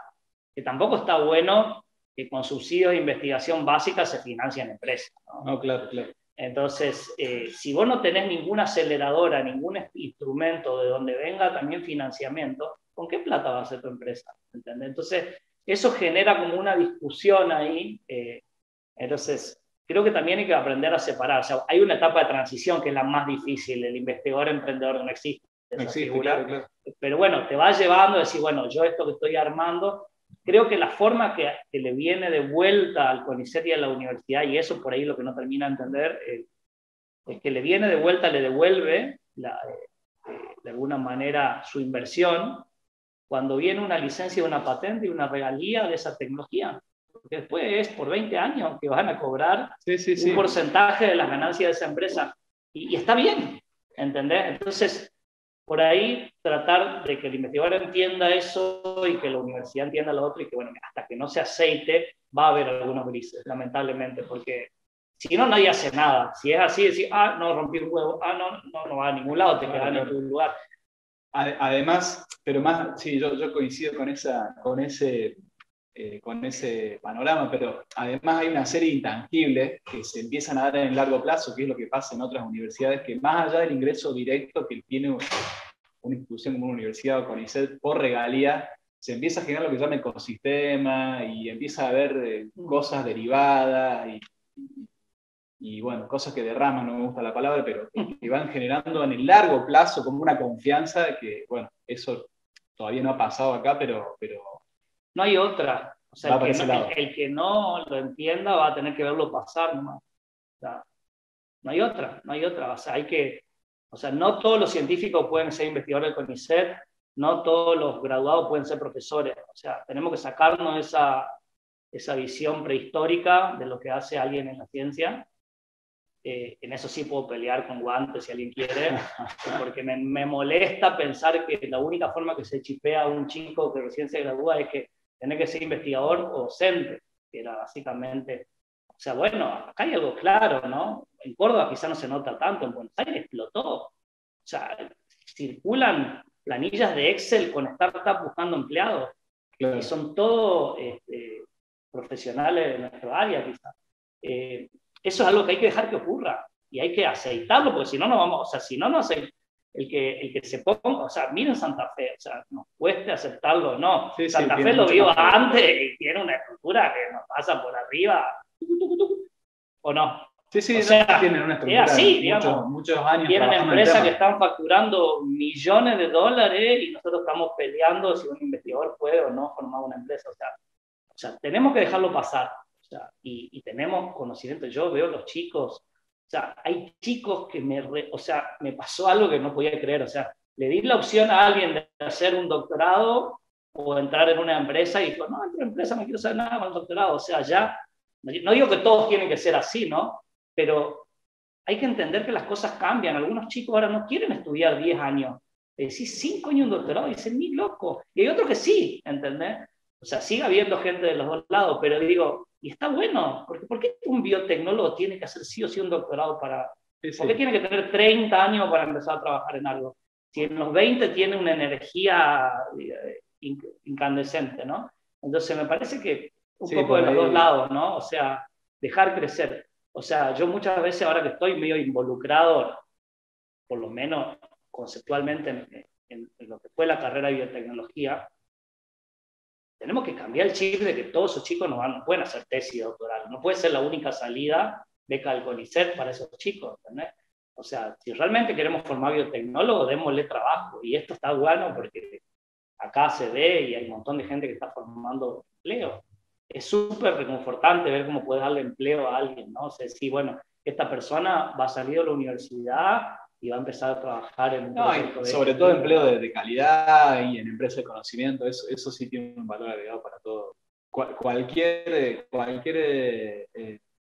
[SPEAKER 2] que tampoco está bueno que con subsidios de investigación básica se financian empresas, ¿no?
[SPEAKER 1] No, claro.
[SPEAKER 2] Entonces, si vos no tenés ninguna aceleradora, ningún instrumento de donde venga también financiamiento, ¿con qué plata va a hacer tu empresa? ¿Entendés? Entonces, eso genera como una discusión ahí. Entonces, creo que también hay que aprender a separar. O sea, hay una etapa de transición que es la más difícil. El investigador emprendedor no existe esa figura. Claro. Pero bueno, te va llevando a decir, bueno, yo esto que estoy armando, creo que la forma que le viene de vuelta al CONICET y a la universidad, y eso por ahí lo que no termina de entender, es que le viene de vuelta, le devuelve de alguna manera su inversión cuando viene una licencia, una patente y una regalía de esa tecnología. Porque después es por 20 años que van a cobrar un porcentaje de las ganancias de esa empresa. Y está bien, ¿entendés? Entonces, por ahí tratar de que el investigador entienda eso y que la universidad entienda lo otro y que, bueno, hasta que no se aceite va a haber algunos grises, lamentablemente, porque si no, nadie hace nada. Si es así, decir, no, rompí un huevo, no va a ningún lado, te quedas en tu lugar.
[SPEAKER 1] Además, pero más, sí, yo coincido con ese panorama, pero además hay una serie de intangibles que se empiezan a dar en el largo plazo, que es lo que pasa en otras universidades, que más allá del ingreso directo que tiene una institución como una universidad o CONICET por regalía, se empieza a generar lo que se llama ecosistema y empieza a haber cosas derivadas y bueno, cosas que derraman, no me gusta la palabra, pero que van generando en el largo plazo como una confianza que, bueno, eso todavía no ha pasado acá, pero
[SPEAKER 2] no hay otra. O sea, el que no lo entienda va a tener que verlo pasar nomás. O sea, no hay otra. O sea, no todos los científicos pueden ser investigadores del CONICET, no todos los graduados pueden ser profesores. O sea, tenemos que sacarnos esa visión prehistórica de lo que hace alguien en la ciencia. En eso sí puedo pelear con guantes si alguien quiere, porque me molesta pensar que la única forma que se chipea a un chico que recién se gradúa es que tiene que ser investigador o docente, que era básicamente, o sea, bueno, acá hay algo claro, ¿no? En Córdoba quizá no se nota tanto, en Buenos Aires explotó, o sea, circulan planillas de Excel con startups buscando empleados, claro. Y son todos profesionales de nuestra área quizá. Eso es algo que hay que dejar que ocurra y hay que aceitarlo, porque si no, no vamos, o sea, si no, no hace el que se ponga, o sea, miren Santa Fe, o sea, nos cueste aceptarlo o no. Sí, Santa Fe lo vio antes y tiene una estructura que nos pasa por arriba, ¿o no?
[SPEAKER 1] Sí,
[SPEAKER 2] o sea,
[SPEAKER 1] tienen una estructura
[SPEAKER 2] así, digamos,
[SPEAKER 1] muchos años.
[SPEAKER 2] Tienen empresas que están facturando millones de dólares y nosotros estamos peleando si un investigador puede o no formar una empresa. O sea, tenemos que dejarlo pasar. O sea, y tenemos conocimiento. Yo veo los chicos, o sea, hay chicos que me pasó algo que no podía creer. O sea, le di la opción a alguien de hacer un doctorado o entrar en una empresa y dijo, no, entro en empresa, no quiero saber nada con el doctorado. O sea, ya, no digo que todos tienen que ser así, ¿no? Pero hay que entender que las cosas cambian. Algunos chicos ahora no quieren estudiar 10 años. Le decís 5 años un doctorado y dicen, ni loco. Y hay otros que sí, ¿entendés? O sea, sigue habiendo gente de los dos lados, pero digo, y está bueno, porque ¿por qué un biotecnólogo tiene que hacer sí o sí un doctorado para... Sí. ¿Por qué tiene que tener 30 años para empezar a trabajar en algo? Si en los 20 tiene una energía incandescente, ¿no? Entonces me parece que un poco de los dos lados, ¿no? O sea, dejar crecer. O sea, yo muchas veces ahora que estoy medio involucrado, por lo menos conceptualmente, en lo que fue la carrera de biotecnología, tenemos que cambiar el chip de que todos esos chicos no pueden hacer tesis doctoral. No puede ser la única salida beca del CONICET para esos chicos, ¿entendés? O sea, si realmente queremos formar biotecnólogos, démosle trabajo. Y esto está bueno porque acá se ve y hay un montón de gente que está formando empleo. Es súper reconfortante ver cómo puedes darle empleo a alguien, ¿no? O sea, sí, bueno, esta persona va a salir de la universidad y va a empezar a trabajar en un proyecto de
[SPEAKER 1] sobre todo empleo de calidad y en empresas de conocimiento, eso sí tiene un valor agregado para todo. Cualquier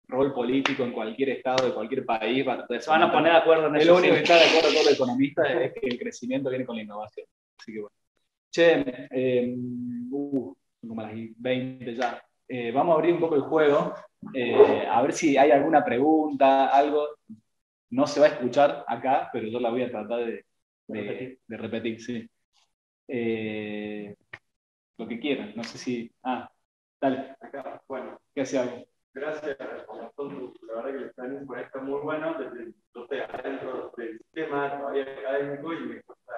[SPEAKER 1] rol político en cualquier estado de cualquier país
[SPEAKER 2] se van a poner de acuerdo en eso.
[SPEAKER 1] Lo único que está de acuerdo todos los economistas es que el crecimiento viene con la innovación. Así que bueno. Che, son como las 20 ya. Vamos a abrir un poco el juego, a ver si hay alguna pregunta, algo. No se va a escuchar acá, pero yo la voy a tratar de repetir, sí. Lo que quieran, no sé si... dale.
[SPEAKER 3] Acá, bueno.
[SPEAKER 1] ¿Qué hace algo?
[SPEAKER 3] Gracias la verdad que el planning por ahí está muy bueno, desde adentro del sistema todavía académico y me cuesta,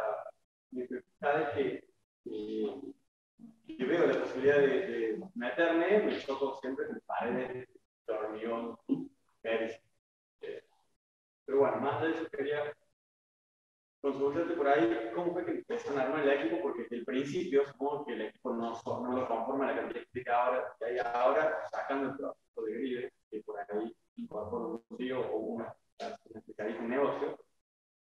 [SPEAKER 3] mi dificultad es que veo la posibilidad de meterme, me choco siempre con paredes de hormigón, pero bueno, más de eso quería consultarte por ahí, ¿cómo fue que empezaron a armar el equipo? Porque desde el principio, supongo que el equipo no lo conforma la cantidad que hay ahora, sacando el trabajo de Gribe, que por ahí incorporó un CEO o una especialista en negocio.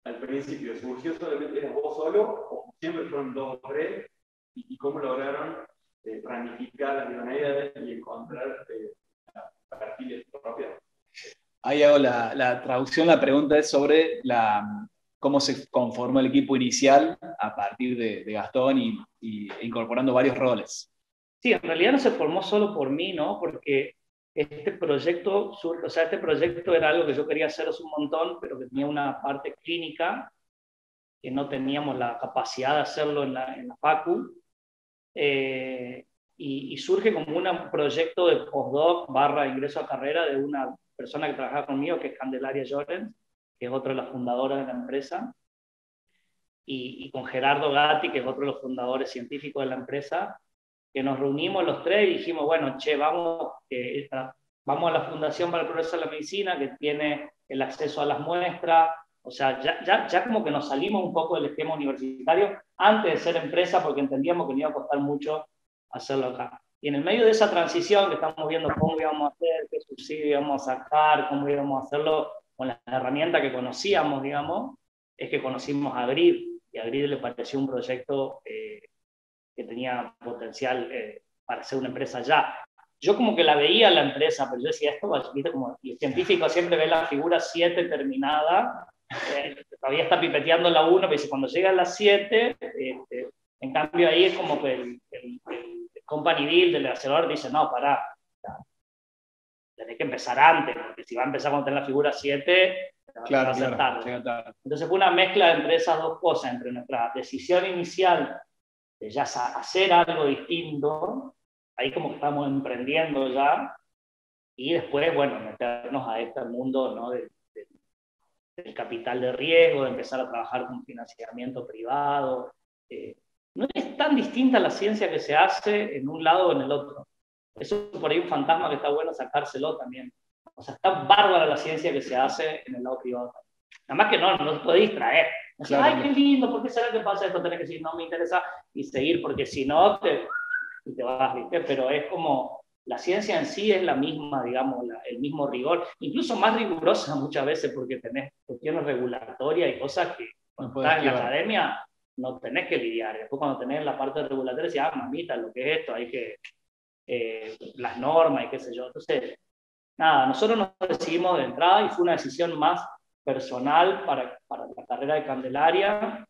[SPEAKER 3] Al principio, ¿surgió solamente eras vos solo o siempre fueron dos o tres? ¿Y cómo lograron planificar las idoneidades y encontrar perfiles propios?
[SPEAKER 1] Ahí hago la traducción. La pregunta es sobre cómo se conformó el equipo inicial a partir de Gastón y incorporando varios roles.
[SPEAKER 2] Sí, en realidad no se formó solo por mí, ¿no? Porque este proyecto era algo que yo quería hacer hace un montón, pero que tenía una parte clínica que no teníamos la capacidad de hacerlo en la Facu. Y surge como un proyecto de postdoc / ingreso a carrera de una persona que trabaja conmigo, que es Candelaria Llorens, que es otra de las fundadoras de la empresa, y con Gerardo Gatti, que es otro de los fundadores científicos de la empresa, que nos reunimos los tres y dijimos, bueno, vamos a la Fundación para el Progreso de la Medicina, que tiene el acceso a las muestras. O sea, ya como que nos salimos un poco del esquema universitario antes de ser empresa, porque entendíamos que nos iba a costar mucho hacerlo acá. Y en el medio de esa transición que estamos viendo cómo íbamos a hacer, qué subsidio íbamos a sacar, cómo íbamos a hacerlo con las herramientas que conocíamos, digamos, es que conocimos a Grid, y a Grid le pareció un proyecto que tenía potencial para ser una empresa ya. Yo como que la veía la empresa, pero yo decía, ¿viste? Como el científico siempre ve la figura 7 terminada, todavía está pipeteando la 1, pero dice, cuando llega a la 7, en cambio ahí es como que el company deal del acelerador dice, no, pará, tenés que empezar antes, porque si va a empezar cuando tenés la figura 7,
[SPEAKER 1] claro,
[SPEAKER 2] va a ser
[SPEAKER 1] tarde.
[SPEAKER 2] Entonces fue una mezcla entre esas dos cosas, entre nuestra decisión inicial de ya hacer algo distinto, ahí como que estamos emprendiendo ya, y después, bueno, meternos a este mundo, ¿no? del capital de riesgo, de empezar a trabajar con financiamiento privado. No es tan distinta la ciencia que se hace en un lado o en el otro. Eso es por ahí un fantasma que está bueno sacárselo también. O sea, está bárbara la ciencia que se hace en el lado privado. Nada más que no se puede distraer. Claro. Ay, qué lindo, ¿por qué será que pasa esto? Tenés que decir, no me interesa, y seguir, porque si no, te vas, ¿viste? Pero es como, la ciencia en sí es la misma, digamos, el mismo rigor, incluso más rigurosa muchas veces, porque tenés cuestiones regulatorias y cosas que cuando estás en la academia no tenés que lidiar. Después cuando tenés la parte regulatoria, decís, mamita, lo que es esto, hay que, las normas y qué sé yo. Entonces, nada, nosotros nos decidimos de entrada y fue una decisión más personal para la carrera de Candelaria,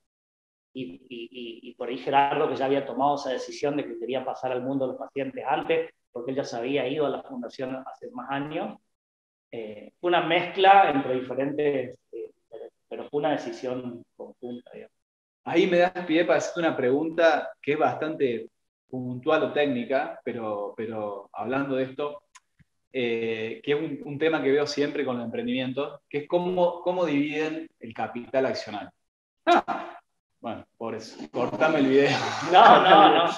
[SPEAKER 2] y por ahí Gerardo, que ya había tomado esa decisión de que quería pasar al mundo de los pacientes antes, porque él ya se había ido a la fundación hace más años. Fue una mezcla entre diferentes, pero fue una decisión conjunta, digamos.
[SPEAKER 1] Ahí me das pie para hacerte una pregunta que es bastante puntual o técnica, pero hablando de esto, que es un tema que veo siempre con los emprendimientos, que es cómo dividen el capital accionario. Bueno, por eso, cortame el video.
[SPEAKER 2] No.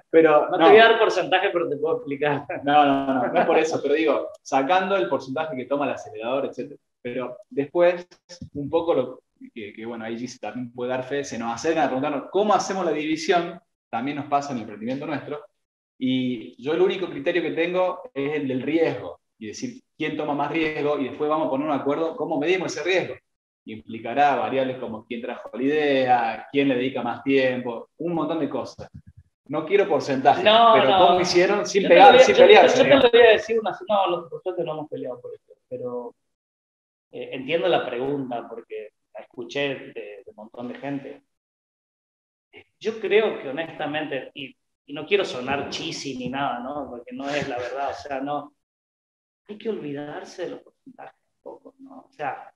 [SPEAKER 1] Pero,
[SPEAKER 2] no te voy a dar porcentaje, pero te puedo explicar.
[SPEAKER 1] No es por eso, pero digo, sacando el porcentaje que toma el acelerador, etc. Pero después, un poco lo que bueno, ahí Gis también puede dar fe, se nos acercan a preguntarnos cómo hacemos la división, también nos pasa en el emprendimiento nuestro, y yo el único criterio que tengo es el del riesgo, y decir quién toma más riesgo, y después vamos a poner un acuerdo cómo medimos ese riesgo. Implicará variables como quién trajo la idea, quién le dedica más tiempo, un montón de cosas. No quiero porcentaje, pero ¿cómo hicieron sin pelearse?
[SPEAKER 2] Yo te lo voy a decir por suerte no hemos peleado por esto, pero entiendo la pregunta porque la escuché de un montón de gente. Yo creo que honestamente, y no quiero sonar cheesy ni nada, ¿no? Porque no es la verdad, o sea, no, hay que olvidarse de los porcentajes un poco, ¿no? O sea,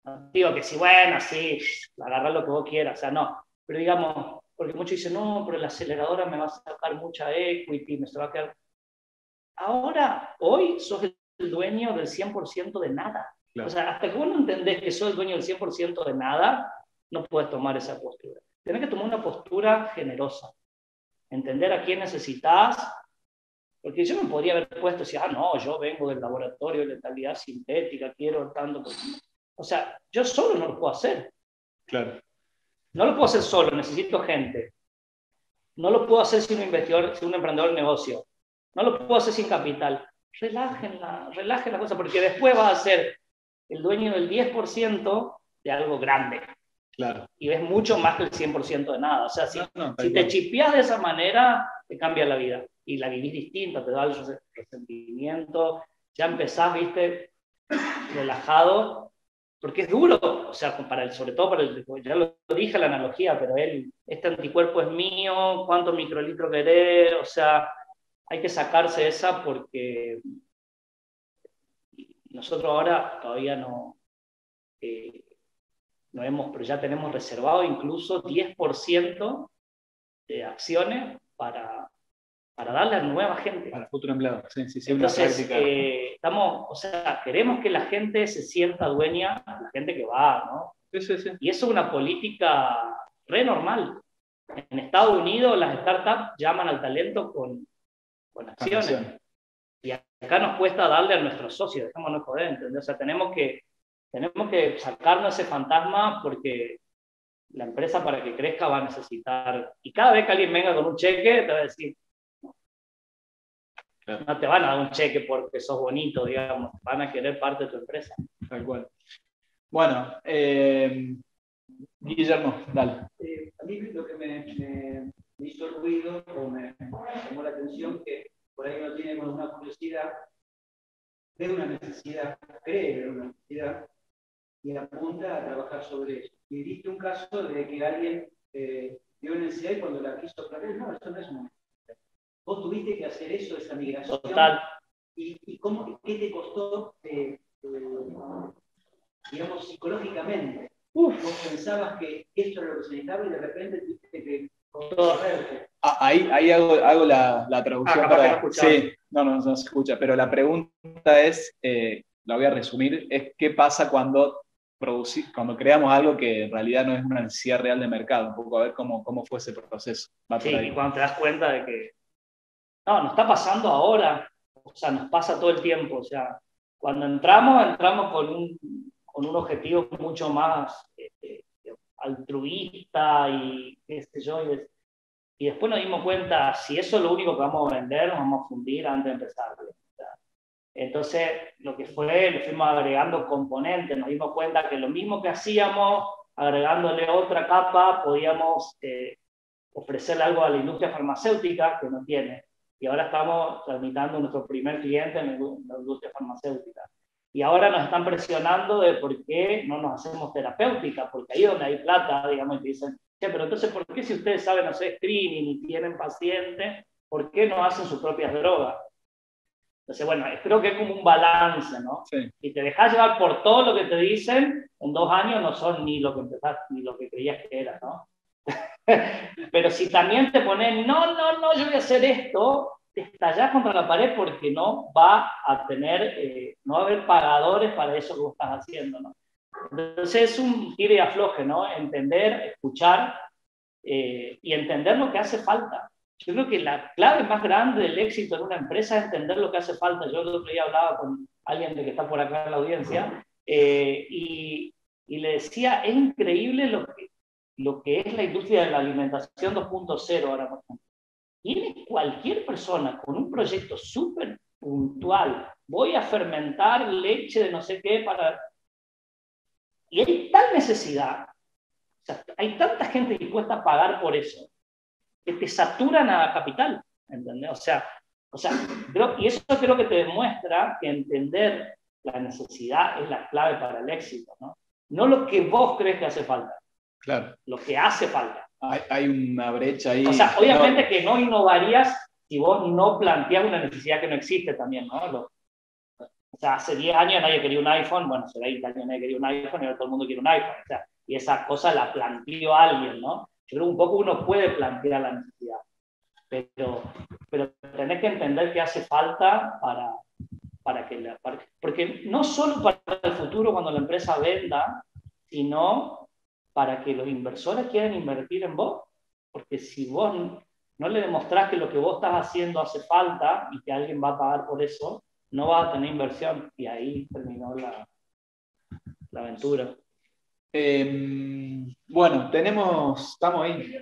[SPEAKER 2] no digo que sí, bueno, sí, agarrar lo que vos quieras, o sea, no, pero digamos, porque muchos dicen, no, pero la aceleradora me va a sacar mucha equity, me se va a quedar. Ahora, hoy, sos el dueño del 100% de nada. Claro. O sea, hasta que vos no entendés que sos el dueño del 100% de nada, no puedes tomar esa postura. Tenés que tomar una postura generosa. Entender a quién necesitas Porque yo me podría haber puesto y decir, ah, no, yo vengo del laboratorio de letalidad sintética, quiero tanto. O sea, yo solo no lo puedo hacer.
[SPEAKER 1] Claro.
[SPEAKER 2] No lo puedo hacer solo, necesito gente. No lo puedo hacer sin un investigador, sin un emprendedor de negocio. No lo puedo hacer sin capital. Relajen la cosa, porque después vas a ser el dueño del 10% de algo grande.
[SPEAKER 1] Claro.
[SPEAKER 2] Y ves mucho más que el 100% de nada. O sea, si te
[SPEAKER 1] igual.
[SPEAKER 2] chipeas de esa manera, te cambia la vida. Y la vivís distinta, te da el resentimiento. Ya empezás, viste, relajado. Porque es duro, o sea, sobre todo para el, ya lo dije la analogía, pero este anticuerpo es mío, ¿cuántos microlitros querés? O sea, hay que sacarse esa porque nosotros ahora todavía no hemos, pero ya tenemos reservado incluso 10% de acciones para darle a nueva gente.
[SPEAKER 1] Para el futuro empleado, sí,
[SPEAKER 2] Entonces,
[SPEAKER 1] una práctica.
[SPEAKER 2] estamos, o sea, queremos que la gente se sienta dueña, la gente que va, ¿no?
[SPEAKER 1] Sí.
[SPEAKER 2] Y eso es una política re normal. En Estados Unidos las startups llaman al talento con acciones. Y acá nos cuesta darle a nuestros socios, dejémonos joder, ¿entendés? O sea, tenemos que sacarnos ese fantasma porque la empresa para que crezca va a necesitar, y cada vez que alguien venga con un cheque, te va a decir,
[SPEAKER 1] claro.
[SPEAKER 2] No te van a dar un cheque porque sos bonito, digamos, van a querer parte de tu empresa.
[SPEAKER 1] Tal cual. Bueno, Guillermo, dale.
[SPEAKER 4] A mí lo que me hizo ruido o me llamó la atención que por ahí uno tiene una curiosidad, ve una necesidad, cree ver una necesidad y apunta a trabajar sobre eso. Y diste un caso de que alguien vio una necesidad y cuando la quiso aclarar, no, eso no es una necesidad. Vos tuviste que hacer eso, esa migración.
[SPEAKER 2] Total.
[SPEAKER 4] ¿Y qué te costó, digamos, psicológicamente? Vos pensabas que esto era lo que se necesitaba y de repente tuviste que correrte.
[SPEAKER 1] Ahí hago la traducción para... Sí, no se escucha, pero la pregunta es, la voy a resumir, es qué pasa cuando creamos algo que en realidad no es una necesidad real de mercado, un poco a ver cómo fue ese proceso.
[SPEAKER 2] Sí, y cuando te das cuenta de que no, nos está pasando ahora, o sea, nos pasa todo el tiempo, o sea, cuando entramos con un objetivo mucho más altruista y qué sé yo, y después nos dimos cuenta, si eso es lo único que vamos a vender, nos vamos a fundir antes de empezar. Entonces, lo que le fuimos agregando componentes, nos dimos cuenta que lo mismo que hacíamos, agregándole otra capa, podíamos ofrecerle algo a la industria farmacéutica que no tiene. Y ahora estamos tramitando nuestro primer cliente en la industria farmacéutica. Y ahora nos están presionando de por qué no nos hacemos terapéutica, porque ahí es donde hay plata, digamos, y te dicen, pero entonces, ¿por qué si ustedes saben hacer screening y tienen pacientes, por qué no hacen sus propias drogas? Entonces, bueno, creo que es como un balance, ¿no?
[SPEAKER 1] Sí.
[SPEAKER 2] Y te dejas llevar por todo lo que te dicen, en 2 años no son ni lo que empezaste, ni lo que creías que era, ¿no? Pero si también te pones, no, yo voy a hacer esto, te estallás contra la pared porque no va a tener, no va a haber pagadores para eso que vos estás haciendo, ¿no? Entonces es un tire y afloje, ¿no? Entender, escuchar y entender lo que hace falta. Yo creo que la clave más grande del éxito en una empresa es entender lo que hace falta. Yo el otro día hablaba con alguien de que está por acá en la audiencia y le decía, es increíble lo que es la industria de la alimentación 2.0 ahora, por ejemplo. Tiene cualquier persona con un proyecto súper puntual, voy a fermentar leche de no sé qué para... Y hay tal necesidad, o sea, hay tanta gente dispuesta a pagar por eso, que te saturan a capital, ¿entendés? O sea y eso creo que te demuestra que entender la necesidad es la clave para el éxito, ¿no? No lo que vos crees que hace falta.
[SPEAKER 1] Claro.
[SPEAKER 2] Lo que hace falta.
[SPEAKER 1] Hay una brecha ahí.
[SPEAKER 2] O sea, obviamente que no innovarías si vos no planteas una necesidad que no existe también, ¿no? O sea, hace 10 años nadie quería un iPhone, bueno, hace 20 años nadie quería un iPhone y ahora todo el mundo quiere un iPhone. O sea, y esa cosa la planteó alguien, ¿no? Yo creo que un poco uno puede plantear la necesidad, pero tenés que entender qué hace falta porque no solo para el futuro cuando la empresa venda, sino para que los inversores quieran invertir en vos, porque si vos no le demostrás que lo que vos estás haciendo hace falta y que alguien va a pagar por eso, no vas a tener inversión. Y ahí terminó la aventura.
[SPEAKER 1] Bueno, estamos ahí.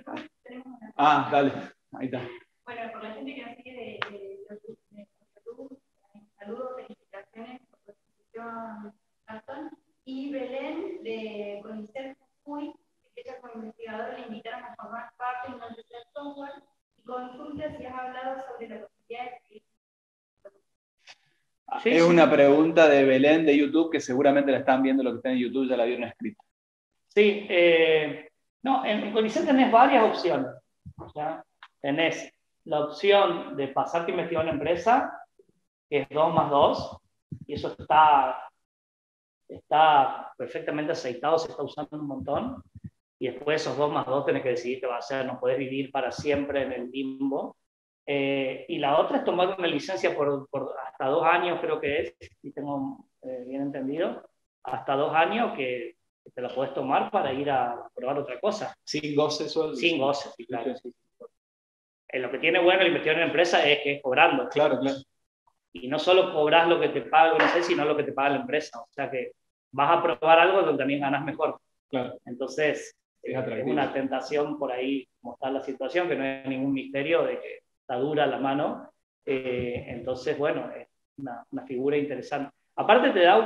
[SPEAKER 1] Ah, dale, ahí está.
[SPEAKER 5] Bueno, por la gente que nos sigue de YouTube, saludos, felicitaciones por tu exposición, Gastón. Y Belén de CONICET Jujuy, que ella como investigadora le invitaron a formar parte de una empresa de software y consulta si has hablado sobre la posibilidad de...
[SPEAKER 2] Sí,
[SPEAKER 1] Es
[SPEAKER 2] sí.
[SPEAKER 1] una pregunta de Belén de YouTube que seguramente la están viendo, lo que está en YouTube ya la vieron escrita.
[SPEAKER 2] Sí, no, en CONICET tenés varias opciones. ¿Ya? Tenés la opción de pasarte a investigar una empresa, que es 2+2, y eso está perfectamente aceitado, se está usando un montón, y después esos 2+2 tenés que decidir qué va a hacer, no podés vivir para siempre en el limbo. Y la otra es tomar una licencia por hasta 2 años, creo que es, si tengo bien entendido, hasta 2 años que te la podés tomar para ir a probar otra cosa.
[SPEAKER 1] Sin goce sueldo.
[SPEAKER 2] Sin goce, sí, claro. Sí. Lo que tiene bueno el investigar en una empresa es que es cobrando.
[SPEAKER 1] Claro, claro.
[SPEAKER 2] Y no solo cobras lo que te paga el ONC, sino lo que te paga la empresa. O sea que vas a probar algo donde también ganas mejor.
[SPEAKER 1] Claro.
[SPEAKER 2] Entonces, es una tentación por ahí mostrar la situación, que no hay ningún misterio de que está dura la mano. Entonces, bueno, es una figura interesante. Aparte te da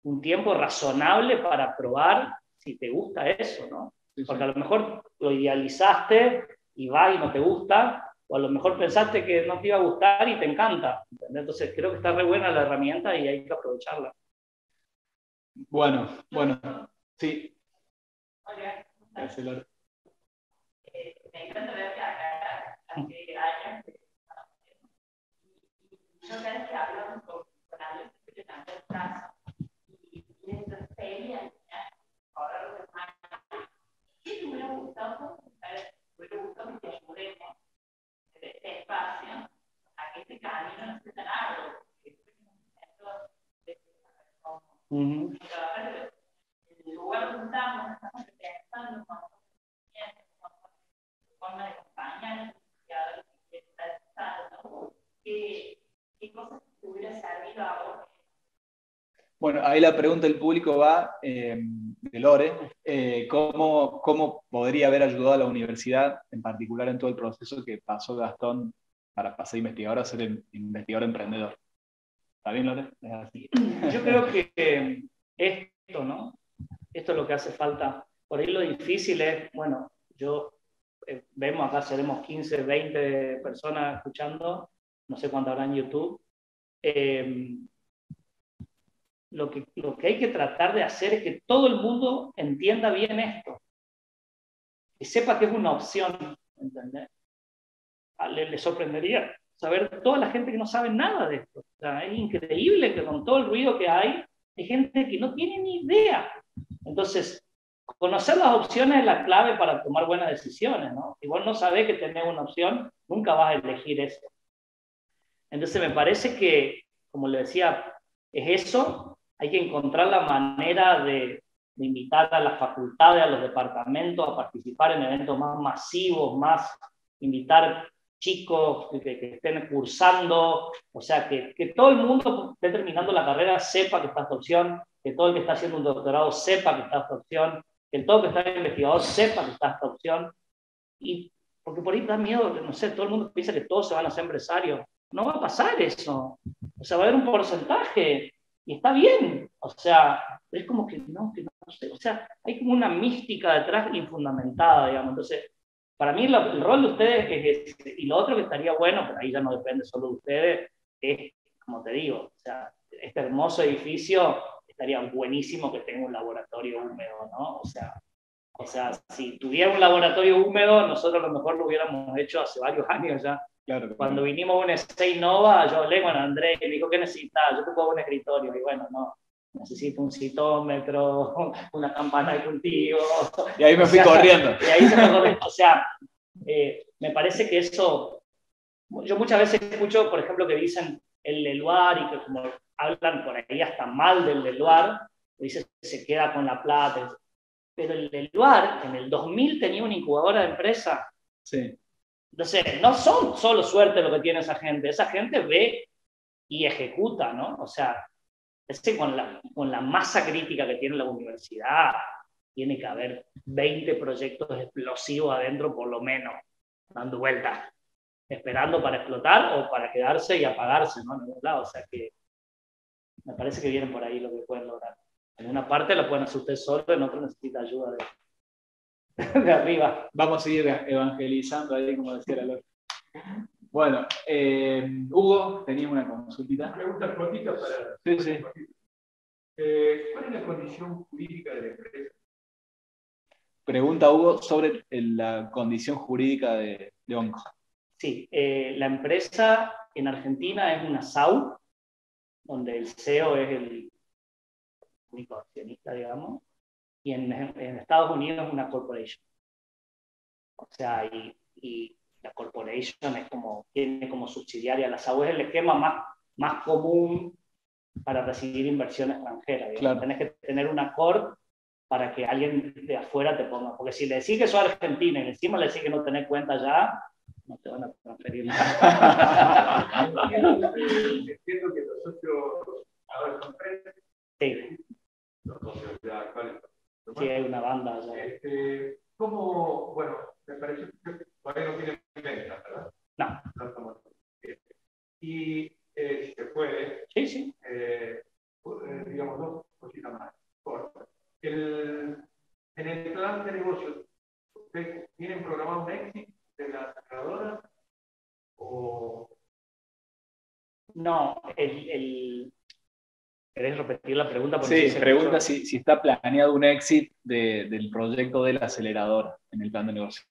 [SPEAKER 2] un tiempo razonable para probar si te gusta eso, ¿no? Sí. Porque a lo mejor lo idealizaste y va y no te gusta, o a lo mejor pensaste que no te iba a gustar y te encanta. ¿Entendés? Entonces creo que está re buena la herramienta y hay que aprovecharla.
[SPEAKER 1] Bueno, sí.
[SPEAKER 5] Hola.
[SPEAKER 1] Gracias, Laura.
[SPEAKER 5] Me encanta verte acá hace años. Yo cada vez que hablamos con alguien que tanto caso y esta experiencia, ahora los demás, ¿qué te hubiera gustado? Me hubiera gustado que te ayudemos de este espacio a que este camino no sea tan arduo. En el lugar donde estamos pensando forma de acompañar ¿qué cosas te hubiera servido a vos?
[SPEAKER 1] Bueno, ahí la pregunta del público va de Lore. ¿Cómo podría haber ayudado a la universidad, en particular en todo el proceso que pasó Gastón para pasar investigador a ser investigador emprendedor? ¿Está bien, Lore? Es así.
[SPEAKER 2] Yo creo que esto, ¿no? Esto es lo que hace falta. Por ahí lo difícil es, bueno, vemos acá, seremos 15, 20 personas escuchando, no sé cuánto habrá en YouTube. Lo que hay que tratar de hacer es que todo el mundo entienda bien esto, que sepa que es una opción, ¿entendés? Le sorprendería saber toda la gente que no sabe nada de esto. O sea, es increíble que con todo el ruido que hay gente que no tiene ni idea. Entonces, conocer las opciones es la clave para tomar buenas decisiones, ¿no? Si vos no sabés que tenés una opción, nunca vas a elegir eso. Entonces, me parece que, como le decía, es eso. Hay que encontrar la manera de invitar a las facultades, a los departamentos a participar en eventos más masivos, invitar chicos que estén cursando, o sea, que todo el mundo esté terminando la carrera sepa que está esta opción, que todo el que está haciendo un doctorado sepa que está esta opción, que todo el que está investigador sepa que está esta opción, y porque por ahí da miedo, no sé, todo el mundo piensa que todos se van a hacer empresarios. No va a pasar eso. O sea, va a haber un porcentaje, y está bien. O sea, es como que no sé. O sea, hay como una mística detrás infundamentada, digamos. Entonces, para mí el rol de ustedes es ese. Y lo otro que estaría bueno, pero ahí ya no depende solo de ustedes, es, como te digo, o sea, este hermoso edificio estaría buenísimo que tenga un laboratorio húmedo, ¿no? O sea, si tuviera un laboratorio húmedo, nosotros a lo mejor lo hubiéramos hecho hace varios años ya.
[SPEAKER 1] Claro.
[SPEAKER 2] Cuando vinimos a un S6 Nova, yo hablé con Andrés y me dijo, ¿qué necesitas? Yo te pongo un escritorio. Y bueno, no, necesito un citómetro, una campana de cultivo.
[SPEAKER 1] Y ahí me fui corriendo.
[SPEAKER 2] Y ahí se me corrió. O sea, me parece que eso... Yo muchas veces escucho, por ejemplo, que dicen el Leluar y que como hablan por ahí hasta mal del Leluar, dice se queda con la plata. Pero el Leluar en el 2000 tenía una incubadora de empresa
[SPEAKER 1] Sí.
[SPEAKER 2] Entonces, no son solo suerte lo que tiene esa gente ve y ejecuta, ¿no? O sea, es que con la masa crítica que tiene la universidad, tiene que haber 20 proyectos explosivos adentro, por lo menos, dando vueltas, esperando para explotar o para quedarse y apagarse, ¿no? En algún lado. O sea que me parece que vienen por ahí lo que pueden lograr. En una parte lo pueden hacer ustedes solos, en otra necesita ayuda de arriba.
[SPEAKER 1] Vamos a seguir evangelizando ahí, como decía la Lore. Bueno, Hugo, tenía una consultita.
[SPEAKER 6] Preguntas cortitas para...
[SPEAKER 1] Sí, sí.
[SPEAKER 6] ¿Cuál es la condición jurídica de la empresa?
[SPEAKER 1] Pregunta Hugo sobre la condición jurídica de Onco.
[SPEAKER 2] Sí, la empresa en Argentina es una SAU, donde el CEO es el único accionista, digamos, y en Estados Unidos es una corporation. O sea, y la corporation es tiene como subsidiaria la SAU, es el esquema más común para recibir inversión extranjera.
[SPEAKER 1] Claro.
[SPEAKER 2] Tenés que tener una corp para que alguien de afuera te ponga, porque si le decís que sos argentino y encima le decís que no tenés cuenta ya, no te van a transferir nada.
[SPEAKER 6] Entiendo que los socios ahora son tres.
[SPEAKER 2] Sí.
[SPEAKER 6] Los socios ya actuales.
[SPEAKER 2] Sí, hay una banda ya.
[SPEAKER 6] ¿Cómo? Bueno, me parece que todavía no tienen venta, ¿verdad?
[SPEAKER 2] No.
[SPEAKER 6] Y si se puede,
[SPEAKER 2] Sí.
[SPEAKER 6] digamos dos cositas más. En el plan de negocio, ¿ustedes tienen programado un éxito de la creadora? ¿O
[SPEAKER 2] no? ¿Querés repetir la pregunta?
[SPEAKER 1] Sí, pregunta si está planeado un exit del proyecto de la aceleradora en el plan de negocio.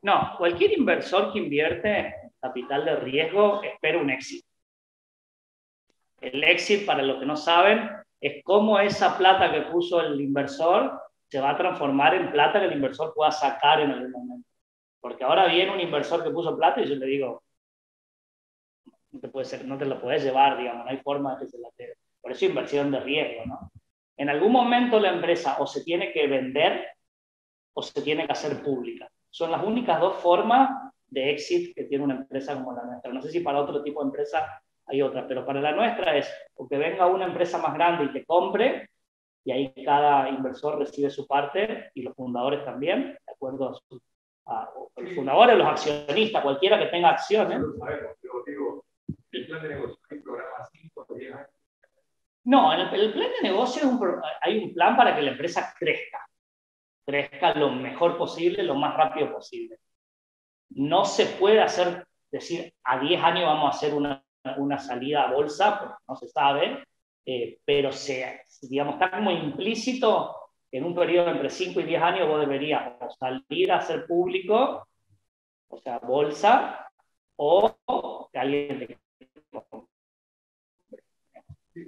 [SPEAKER 2] No, cualquier inversor que invierte en capital de riesgo espera un exit. El exit, para los que no saben, es cómo esa plata que puso el inversor se va a transformar en plata que el inversor pueda sacar en algún momento. Porque ahora viene un inversor que puso plata y yo le digo, no te lo puedes llevar, digamos, no hay forma de que se la te... Por eso inversión de riesgo, ¿no? En algún momento la empresa o se tiene que vender o se tiene que hacer pública. Son las únicas dos formas de exit que tiene una empresa como la nuestra. No sé si para otro tipo de empresa hay otras, pero para la nuestra es o que venga una empresa más grande y te compre, y ahí cada inversor recibe su parte, y los fundadores también, de acuerdo a los fundadores, los accionistas, cualquiera que tenga acciones.
[SPEAKER 6] no lo sabemos, pero digo, el plan de negocio, ¿hay programas 5 o 10 años?
[SPEAKER 2] No, en el plan de negocio hay un plan para que la empresa crezca lo mejor posible, lo más rápido posible. No se puede decir, a 10 años vamos a hacer una salida a bolsa, porque no se sabe, pero digamos, está como implícito que en un periodo entre 5 y 10 años vos deberías o salir a ser público, o sea, bolsa, o que alguien te...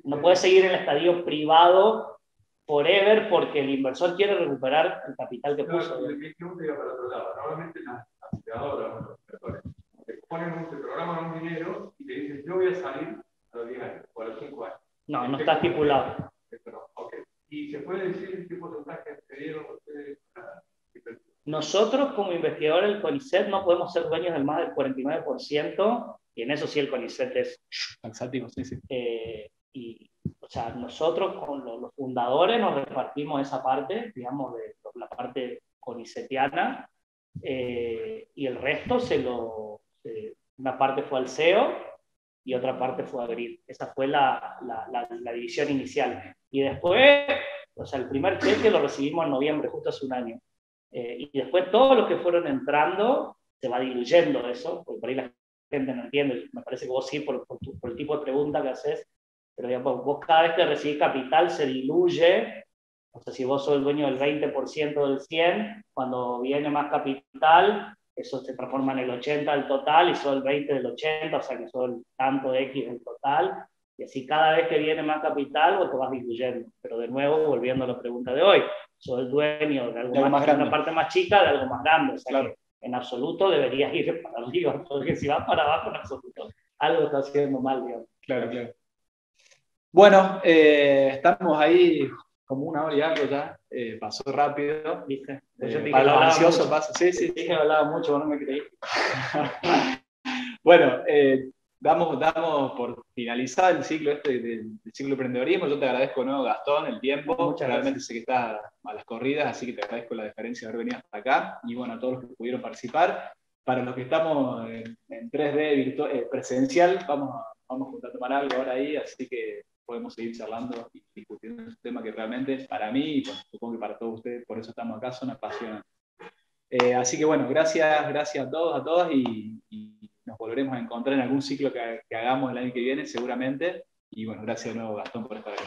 [SPEAKER 2] No puedes seguir en el estadio privado forever porque el inversor quiere recuperar el capital que puso.
[SPEAKER 6] Mi pregunta iba para otro lado. Normalmente las aceleradoras, los inversores, te programan un dinero y te dicen, yo voy a salir a los 10 años o a los 5 años.
[SPEAKER 2] No está estipulado.
[SPEAKER 6] Okay. ¿Y se puede decir qué porcentaje te dieron ustedes?
[SPEAKER 2] Nosotros, como investigadores del CONICET, no podemos ser dueños del más del 49%, y en eso sí el CONICET es...
[SPEAKER 1] Taxativo, sí.
[SPEAKER 2] O sea, nosotros con los fundadores nos repartimos esa parte, digamos, de la parte conicetiana, y el resto una parte fue al CEO y otra parte fue a Grid. Esa fue la división inicial. Y después, o sea, el primer cheque lo recibimos en noviembre, justo hace un año. Y después todos los que fueron entrando, se va diluyendo eso, porque por ahí la gente no entiende. Me parece que vos sí, por el tipo de pregunta que haces, pero digamos, vos cada vez que recibís capital se diluye. O sea, si vos sos el dueño del 20% del 100, cuando viene más capital, eso se transforma en el 80 del total y sos el 20 del 80, o sea que sos el tanto de X del total. Y así cada vez que viene más capital, vos te vas diluyendo. Pero de nuevo, volviendo a la pregunta de hoy, sos el dueño de algo más grande, una parte más chica de algo más grande. O sea, claro, que en absoluto deberías ir para arriba, porque si vas para abajo, en absoluto algo está haciendo mal, digamos.
[SPEAKER 1] Claro. Bueno, estamos ahí como 1 hora y algo ya, pasó rápido.
[SPEAKER 2] ¿Viste? Yo dije
[SPEAKER 1] Para
[SPEAKER 2] que
[SPEAKER 1] los
[SPEAKER 2] hablaba
[SPEAKER 1] ansiosos
[SPEAKER 2] mucho.
[SPEAKER 1] pasa. Sí, sí.
[SPEAKER 2] Dije que hablaba mucho, vos no me creí.
[SPEAKER 1] Bueno, damos por finalizado el ciclo del ciclo de emprendedorismo. Yo te agradezco de nuevo, Gastón, el tiempo.
[SPEAKER 2] Muchas
[SPEAKER 1] Realmente
[SPEAKER 2] gracias.
[SPEAKER 1] sé que estás a las corridas, así que te agradezco la deferencia de haber venido hasta acá. Y bueno, a todos los que pudieron participar. Para los que estamos en 3D presencial, vamos a juntar a tomar algo ahora ahí, así que podemos seguir charlando y discutiendo un tema que realmente para mí, y bueno, supongo que para todos ustedes, por eso estamos acá, son apasionantes. Así que bueno, gracias a todos, a todas, y nos volveremos a encontrar en algún ciclo que hagamos el año que viene, seguramente. Y bueno, gracias de nuevo, Gastón, por estar aquí.